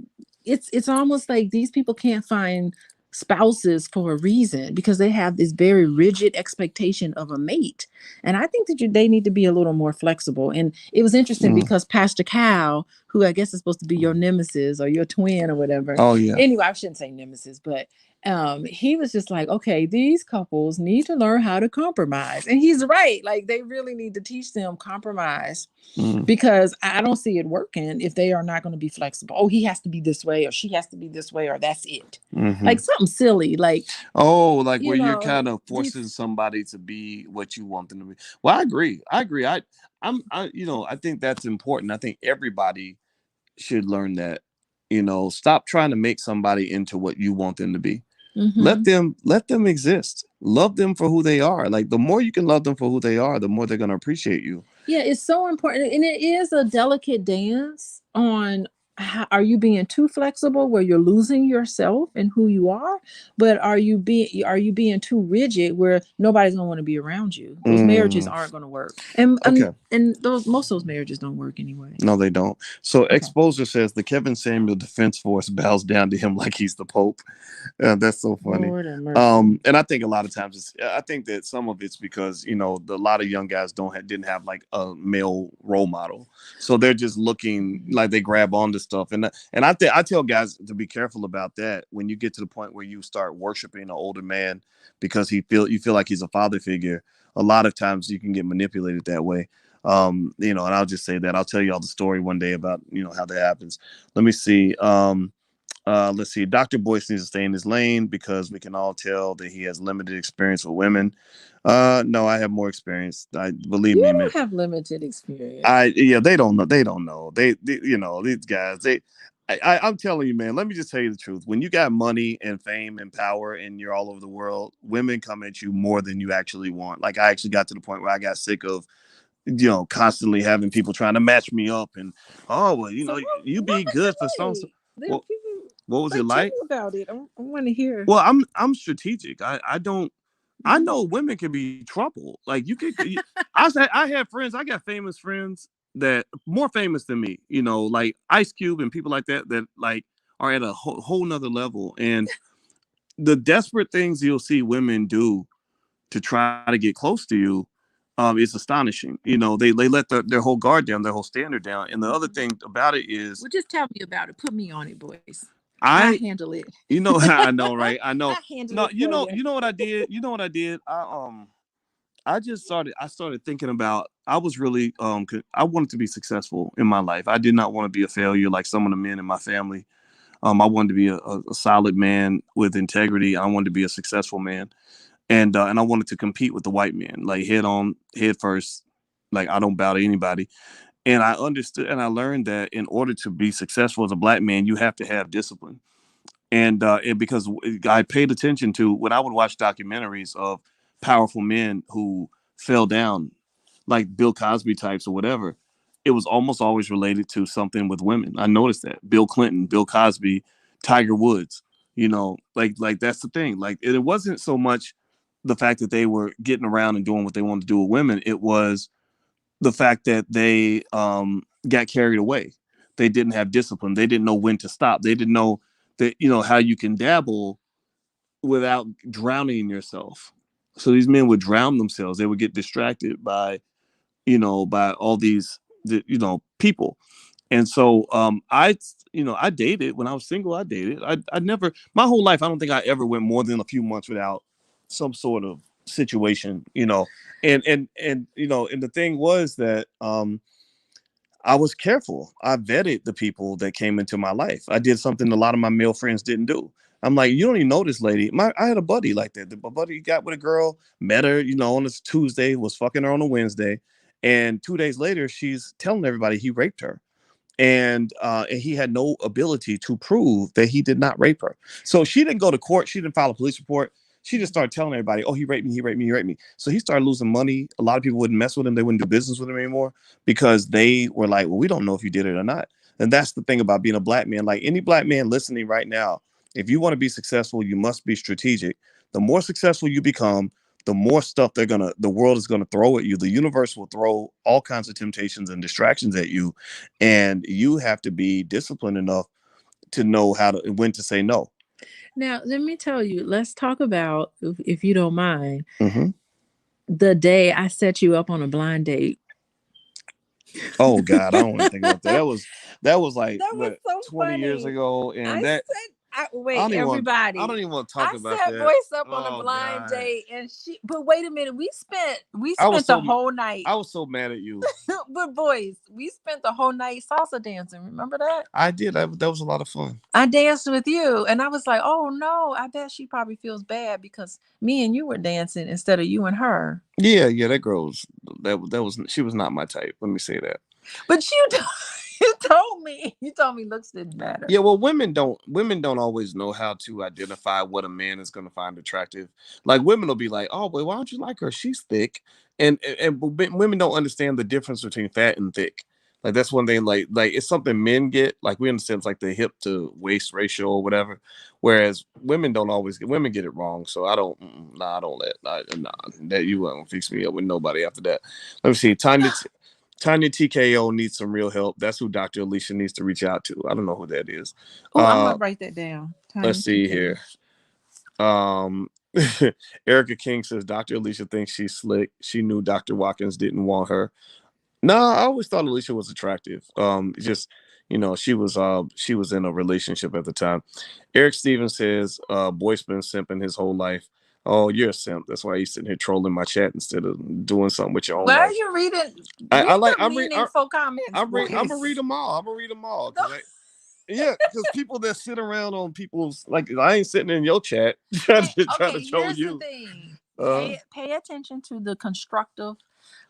It's almost like these people can't find spouses for a reason because they have this very rigid expectation of a mate. And I think that they need to be a little more flexible. And it was interesting Mm. because Pastor Cal, who I guess is supposed to be your nemesis or your twin or whatever. Oh yeah. Anyway, I shouldn't say nemesis, but he was just like, okay, these couples need to learn how to compromise. And he's right. Like they really need to teach them compromise. Mm. Because I don't see it working if they are not going to be flexible. Oh, he has to be this way, or she has to be this way, or that's it. Mm-hmm. Like something silly, like like where you're know, kind of forcing somebody to be what you want them to be. Well, I agree. I think that's important. I think everybody should learn that. Stop trying to make somebody into what you want them to be. Mm-hmm. Let them exist. Love them for who they are. Like, the more you can love them for who they are, the more they're going to appreciate you. Yeah, it's so important, and it is a delicate dance on are you being too flexible where you're losing yourself and who you are, but are you being too rigid where nobody's gonna want to be around you? Those marriages Mm, aren't gonna work, and okay. those most of those marriages don't work anyway. No, they don't. So Okay. Exposure says the Kevin Samuel Defense Force bows down to him like he's the Pope. That's so funny. Lord have mercy. And I think a lot of times I think that some of it's because a lot of young guys didn't have like a male role model, so they're just looking like they grab onto stuff. And I tell guys to be careful about that when you get to the point where you start worshiping an older man because you feel like he's a father figure. A lot of times you can get manipulated that way. And I'll just say that I'll tell you all the story one day about how that happens. Let me see. Let's see. Dr. Boyce needs to stay in his lane because we can all tell that he has limited experience with women. No, I have more experience. I believe You me, don't man. have limited experience. Yeah, they don't know. They don't know. These guys. I'm telling you, man. Let me just tell you the truth. When you got money and fame and power and you're all over the world, women come at you more than you actually want. Like, I actually got to the point where I got sick of constantly having people trying to match me up and, oh, well, So you what be was it good for some. like? There are Well, people what was it like, tell me like? about it. I want to hear. Well, I'm strategic. I don't. I know women can be trouble. Like, I have friends. I got famous friends that more famous than me. Like Ice Cube and people like that like are at a whole nother level. And the desperate things you'll see women do to try to get close to you, is astonishing. They let their whole guard down, their whole standard down. And the other thing about it is, Well, just tell me about it. Put me on it, boys. I I, handle it. I know, right? I know. I handle No, it for you. you know what I did. You know what I did. I just started. I started thinking about. I was really. I wanted to be successful in my life. I did not want to be a failure like some of the men in my family. I wanted to be a solid man with integrity. I wanted to be a successful man, and I wanted to compete with the white men, like head first. Like, I don't bow to anybody. And I understood and I learned that in order to be successful as a black man, you have to have discipline. And because I paid attention to when I would watch documentaries of powerful men who fell down, like Bill Cosby types or whatever, it was almost always related to something with women. I noticed that Bill Clinton, Bill Cosby, Tiger Woods, like that's the thing. Like, it wasn't so much the fact that they were getting around and doing what they wanted to do with women. It was the fact that they got carried away. They didn't have discipline. They didn't know when to stop. They didn't know that how you can dabble without drowning in yourself. So these men would drown themselves. They would get distracted by by all these people. And so I dated when I was single. I dated. I never my whole life. I don't think I ever went more than a few months without some sort of situation. And the thing was that I was careful. I vetted the people that came into my life. I did something a lot of my male friends didn't do. I'm like, you don't even know this lady. I had a buddy like that. My buddy got with a girl, met her, on a Tuesday, was fucking her on a Wednesday. And 2 days later, she's telling everybody he raped her. And he had no ability to prove that he did not rape her. So she didn't go to court. She didn't file a police report. She just started telling everybody, oh, he raped me, he raped me, he raped me. So he started losing money. A lot of people wouldn't mess with him. They wouldn't do business with him anymore because they were like, well, we don't know if you did it or not. And that's the thing about being a black man. Like, any black man listening right now, if you want to be successful, you must be strategic. The more successful you become, the more stuff the world is gonna throw at you. The universe will throw all kinds of temptations and distractions at you, and you have to be disciplined enough to know when to say no. Now, let me tell you, let's talk about, if you don't mind, Mm-hmm. the day I set you up on a blind date. Oh God, I don't want to think about that. That was like That was what, so 20 years funny. ago, I and that said, I wait, don't even want. I don't everybody. even want to talk I about set that. Boyce up on a Oh blind God, date, and but wait a minute, we I was spent the so whole night. I was so mad at you. But boys, we spent the whole night salsa dancing. Remember that? I did. That was a lot of fun. I danced with you, and I was like, "Oh no, I bet she probably feels bad because me and you were dancing instead of you and her." Yeah, that girl was that was she was not my type. Let me say that. But you, You told me looks didn't matter. Yeah, well, women don't always know how to identify what a man is going to find attractive. Like women will be like, "Oh, but why don't you like her? She's thick," and women don't understand the difference between fat and thick. Like that's one thing. Like it's something men get. Like we understand like the hip to waist ratio or whatever, whereas women don't always get. Women get it wrong. So I don't. Nah, I don't let. Nah, that you won't fix me up with nobody after that. Let me see. Tanya TKO needs some real help. That's who Dr. Alicia needs to reach out to. I don't know who that is. Oh, I'm gonna write that down. Let's Tiny see TK. here. Um, Erica King says Dr. Alicia thinks she's slick. She knew Dr. Watkins didn't want her. No, I always thought Alicia was attractive. Just she was in a relationship at the time. Eric Stevens says Boyce been simping his whole life. Oh, you're a simp. That's why he's sitting here trolling my chat instead of doing something with your own Why are life. you reading? I Read like. the meaningful comments. I'm gonna read them all. I'm gonna read them all. Yeah, because people that sit around on people's like I ain't sitting in your chat trying to troll Here's you. the thing. Pay attention to the constructive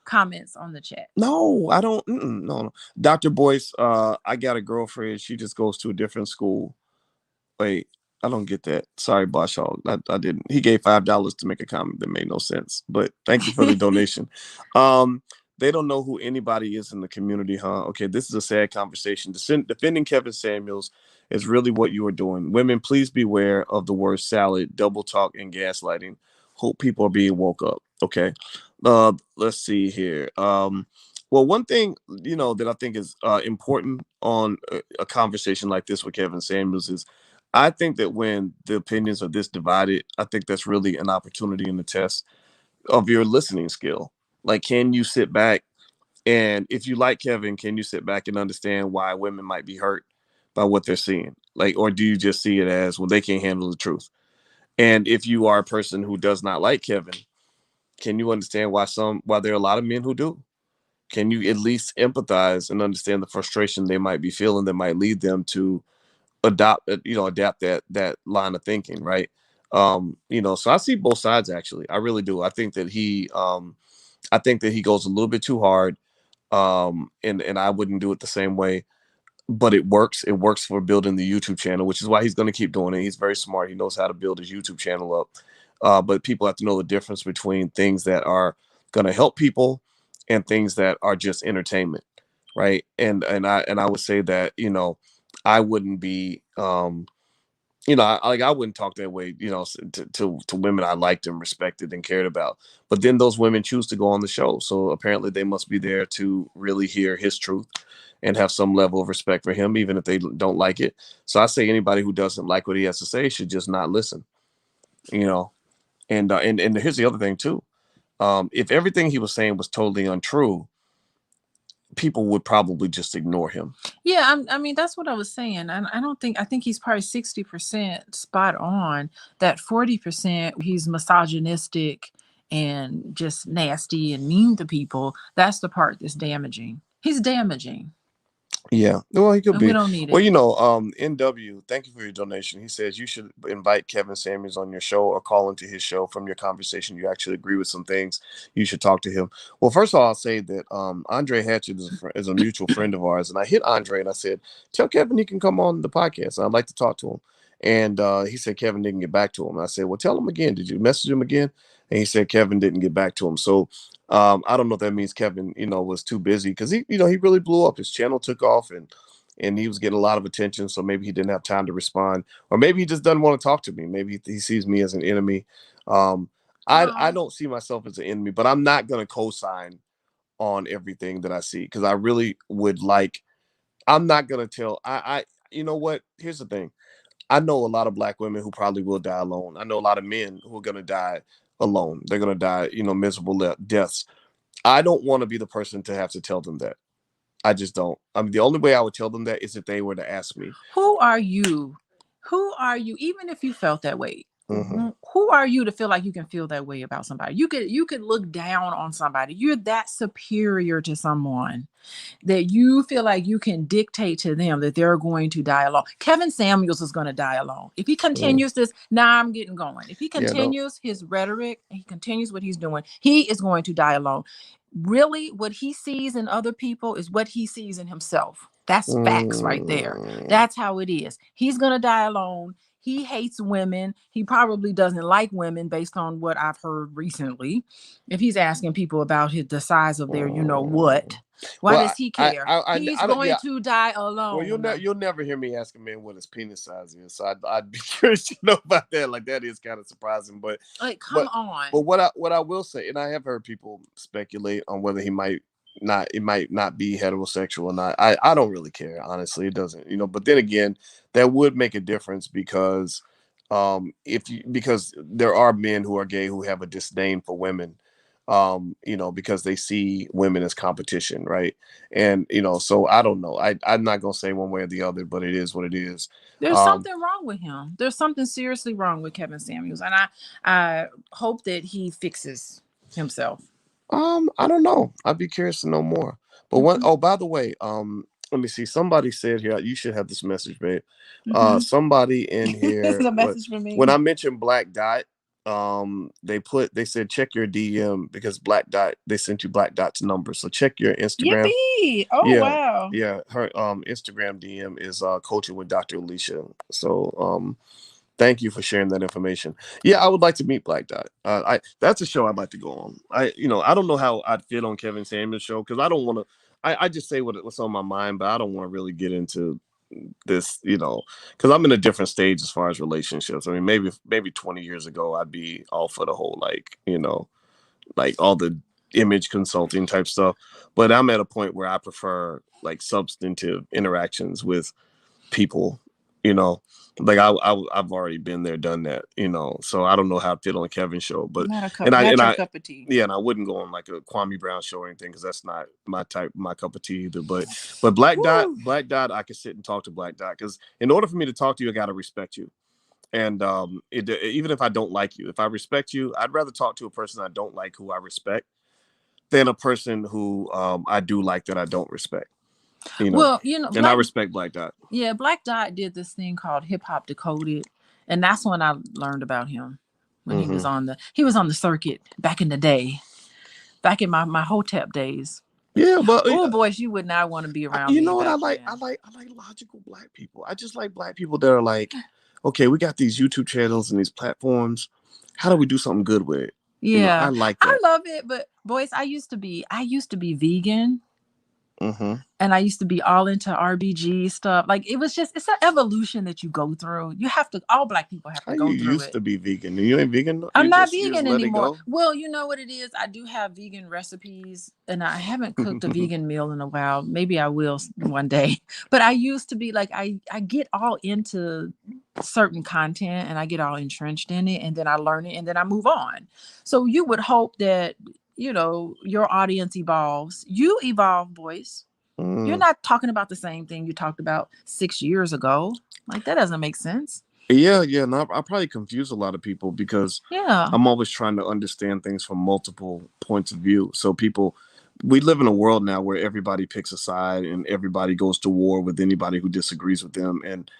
comments on the chat. No, I don't. No. Dr. Boyce, I got a girlfriend. She just goes to a different school. Wait, I don't get that. Sorry, Bosh Hog. I didn't. He gave $5 to make a comment that made no sense. But thank you for the donation. They don't know who anybody is in the community, huh? Okay, this is a sad conversation. Defending Kevin Samuels is really what you are doing. Women, please beware of the word salad, double talk, and gaslighting. Hope people are being woke up. Okay. Let's see here. Well, one thing that I think is important on a conversation like this with Kevin Samuels is I think that when the opinions are this divided, I think that's really an opportunity in the test of your listening skill. Like, can you sit back and if you like Kevin, can you sit back and understand why women might be hurt by what they're seeing? Like, or do you just see it as, well, they can't handle the truth? And if you are a person who does not like Kevin, can you understand why there are a lot of men who do? Can you at least empathize and understand the frustration they might be feeling that might lead them to adapt that line of thinking, right? So I see both sides actually. I really do. I think that he goes a little bit too hard. And I wouldn't do it the same way, but it works. It works for building the YouTube channel, which is why he's going to keep doing it. He's very smart. He knows how to build his YouTube channel up. But people have to know the difference between things that are going to help people and things that are just entertainment, right? And I would say that I wouldn't be I wouldn't talk that way, to women I liked and respected and cared about. But then those women choose to go on the show. So apparently they must be there to really hear his truth and have some level of respect for him, even if they don't like it. So I say anybody who doesn't like what he has to say should just not listen, you know. And here's the other thing too. If everything he was saying was totally untrue, people would probably just ignore him. Yeah, I mean that's what I was saying. I think he's probably 60% spot on. That 40% he's misogynistic and just nasty and mean to people. That's the part that's damaging. He's damaging. Yeah, well, he could And be. we don't need Well, it. NW, thank you for your donation. He says you should invite Kevin Samuels on your show or call into his show. From your conversation, you actually agree with some things. You should talk to him. Well, first of all, I'll say that Andre Hatchett is a mutual friend of ours, and I hit Andre and I said, "Tell Kevin he can come on the podcast. I'd like to talk to him." And he said Kevin didn't get back to him. I said, "Well, tell him again. Did you message him again?" And he said Kevin didn't get back to him. So I don't know if that means Kevin, was too busy because he really blew up. His channel took off and he was getting a lot of attention. So maybe he didn't have time to respond, or maybe he just doesn't want to talk to me. Maybe he sees me as an enemy. I don't see myself as an enemy, but I'm not going to co-sign on everything that I see because I really would like. I'm not going to tell. You know what? Here's the thing. I know a lot of black women who probably will die alone. I know a lot of men who are going to die alone. They're going to die, miserable deaths. I don't want to be the person to have to tell them that. I just don't. I mean, the only way I would tell them that is if they were to ask me. Who are you? Who are you? Even if you felt that way, Mm-hmm. who are you to feel like you can feel that way about somebody? You could look down on somebody. You're that superior to someone that you feel like you can dictate to them that they're going to die alone. Kevin Samuels is going to die alone. If he continues this, now I'm getting going. If he continues his rhetoric and he continues what he's doing, he is going to die alone. Really, what he sees in other people is what he sees in himself. That's facts right there. That's how it is. He's going to die alone. He hates women. He probably doesn't like women based on what I've heard recently. If he's asking people about the size of their, what, why does he care? He's I don't, going yeah. to die Well, alone. you'll never hear me ask a man what his penis size is. So I'd be curious to know about that. Like that is kind of surprising, but like, come on. But what I will say, and I have heard people speculate on whether it might not be heterosexual or not. I don't really care, honestly. It doesn't, but then again, that would make a difference because because there are men who are gay who have a disdain for women, because they see women as competition, right? And so I don't know. I'm not gonna say one way or the other, but it is what it is. There's something wrong with him. There's something seriously wrong with Kevin Samuels, and I hope that he fixes himself. I don't know. I'd be curious to know more. But oh, by the way, let me see. Somebody said here, you should have this message, babe. Somebody in here. This is a message for me. When I mentioned Black Dot, they said check your DM because Black Dot, they sent you Black Dot's number. So check your Instagram. Yippee! Oh yeah, wow. Yeah, her Instagram DM is coaching with Dr. Alicia. So thank you for sharing that information. Yeah, I would like to meet Black Dot. That's a show I'd like to go on. I don't know how I'd fit on Kevin Samuels' show because I don't want to. I just say what's on my mind, but I don't want to really get into this, because I'm in a different stage as far as relationships. I mean, maybe 20 years ago, I'd be all for the whole like all the image consulting type stuff. But I'm at a point where I prefer like substantive interactions with people. Like I've already been there, done that, so I don't know how I fit on Kevin's show, but not your cup of tea. Yeah, and I wouldn't go on like a Kwame Brown show or anything because that's not my cup of tea either. But Black Dot, I can sit and talk to Black Dot because in order for me to talk to you, I got to respect you. And even if I don't like you, if I respect you, I'd rather talk to a person I don't like who I respect than a person who I do like that I don't respect. Well, and I respect Black Dot. Yeah, Black Dot did this thing called Hip Hop Decoded, and that's when I learned about him. When he was on the circuit back in the day, back in my Hotep days. Yeah, but Boyce, you would not want to be around. You know what I like? I like logical Black people. I just like Black people that are like, okay, we got these YouTube channels and these platforms. How do we do something good with it? Yeah, I like that. I love it. But Boyce, I used to be vegan. And I used to be all into RBG stuff. Like it's an evolution that you go through. You have to. All Black people have to go through it. You used to be vegan, and you ain't vegan. I'm not vegan anymore. Well, you know what it is. I do have vegan recipes, and I haven't cooked a vegan meal in a while. Maybe I will one day. But I used to be like I get all into certain content, and I get all entrenched in it, and then I learn it, and then I move on. So you would hope that your audience evolves. You evolve, Boyce. You're not talking about the same thing you talked about 6 years ago. Like that doesn't make sense. Yeah, and I probably confuse a lot of people because I'm always trying to understand things from multiple points of view. So we live in a world now where everybody picks a side and everybody goes to war with anybody who disagrees with them. And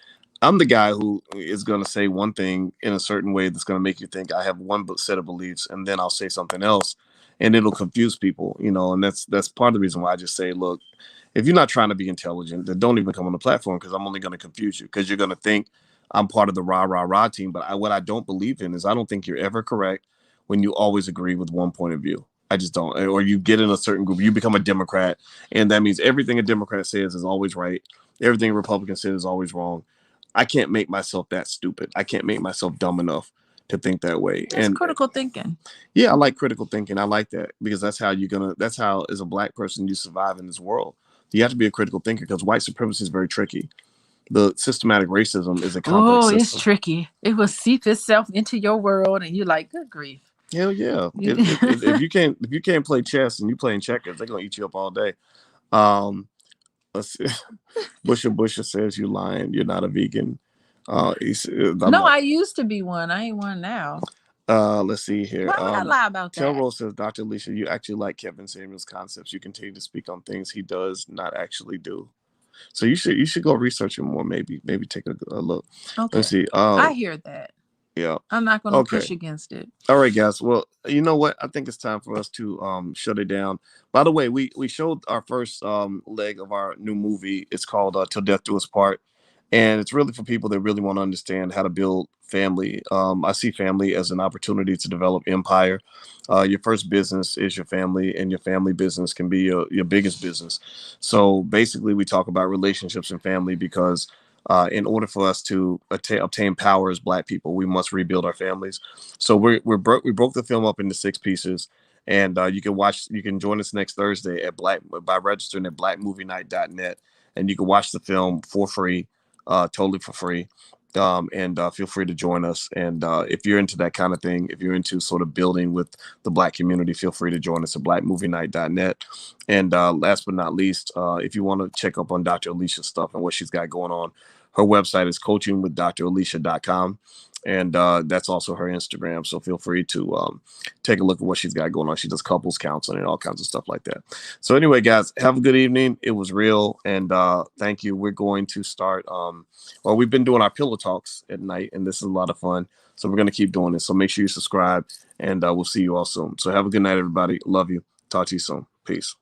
I'm the guy who is going to say one thing in a certain way that's going to make you think I have one set of beliefs, and then I'll say something else, and it'll confuse people, and that's part of the reason why I just say, look, if you're not trying to be intelligent, then don't even come on the platform because I'm only going to confuse you because you're going to think I'm part of the rah team. But what I don't believe in is I don't think you're ever correct when you always agree with one point of view. I just don't. Or you get in a certain group, you become a Democrat, and that means everything a Democrat says is always right. Everything a Republican says is always wrong. I can't make myself that stupid. I can't make myself dumb enough to think that way. That's critical thinking. Yeah, I like critical thinking. I like that because that's how as a Black person you survive in this world. You have to be a critical thinker because white supremacy is very tricky. The systematic racism is a complex system. It's tricky. It will seep itself into your world, and you're like, good grief. Hell yeah! if you can't play chess and you playing checkers, they're gonna eat you up all day. Let's see. Busha says you lying. You're not a vegan. I used to be one. I ain't one now. Let's see here. Why would I lie about that? Telro says, Dr. Alicia, you actually like Kevin Samuels' concepts. You continue to speak on things he does not actually do. So you should go research him more. Maybe take a look. Okay. Let's see. I hear that. Yeah. I'm not going to Okay. push against it. All right, guys. Well, you know what? I think it's time for us to shut it down. By the way, we showed our first leg of our new movie. It's called Till Death Do Us Part, and it's really for people that really want to understand how to build family. I see family as an opportunity to develop empire. Your first business is your family, and your family business can be your biggest business. So basically, we talk about relationships and family because in order for us to obtain power as Black people, we must rebuild our families. So we broke the film up into 6 pieces, and you can join us next Thursday at Black by registering at blackmovienight.net, and you can watch the film for free, totally for free. And feel free to join us. And if you're into that kind of thing, if you're into sort of building with the Black community, feel free to join us at blackmovienight.net. And last but not least, if you want to check up on Dr. Alicia's stuff and what she's got going on, her website is coachingwithdralicia.com. And that's also her Instagram. So feel free to take a look at what she's got going on. She does couples counseling and all kinds of stuff like that. So anyway, guys, have a good evening. It was real. And thank you. We're going to start. Well, we've been doing our pillow talks at night, and this is a lot of fun. So we're going to keep doing this. So make sure you subscribe, and we'll see you all soon. So have a good night, everybody. Love you. Talk to you soon. Peace.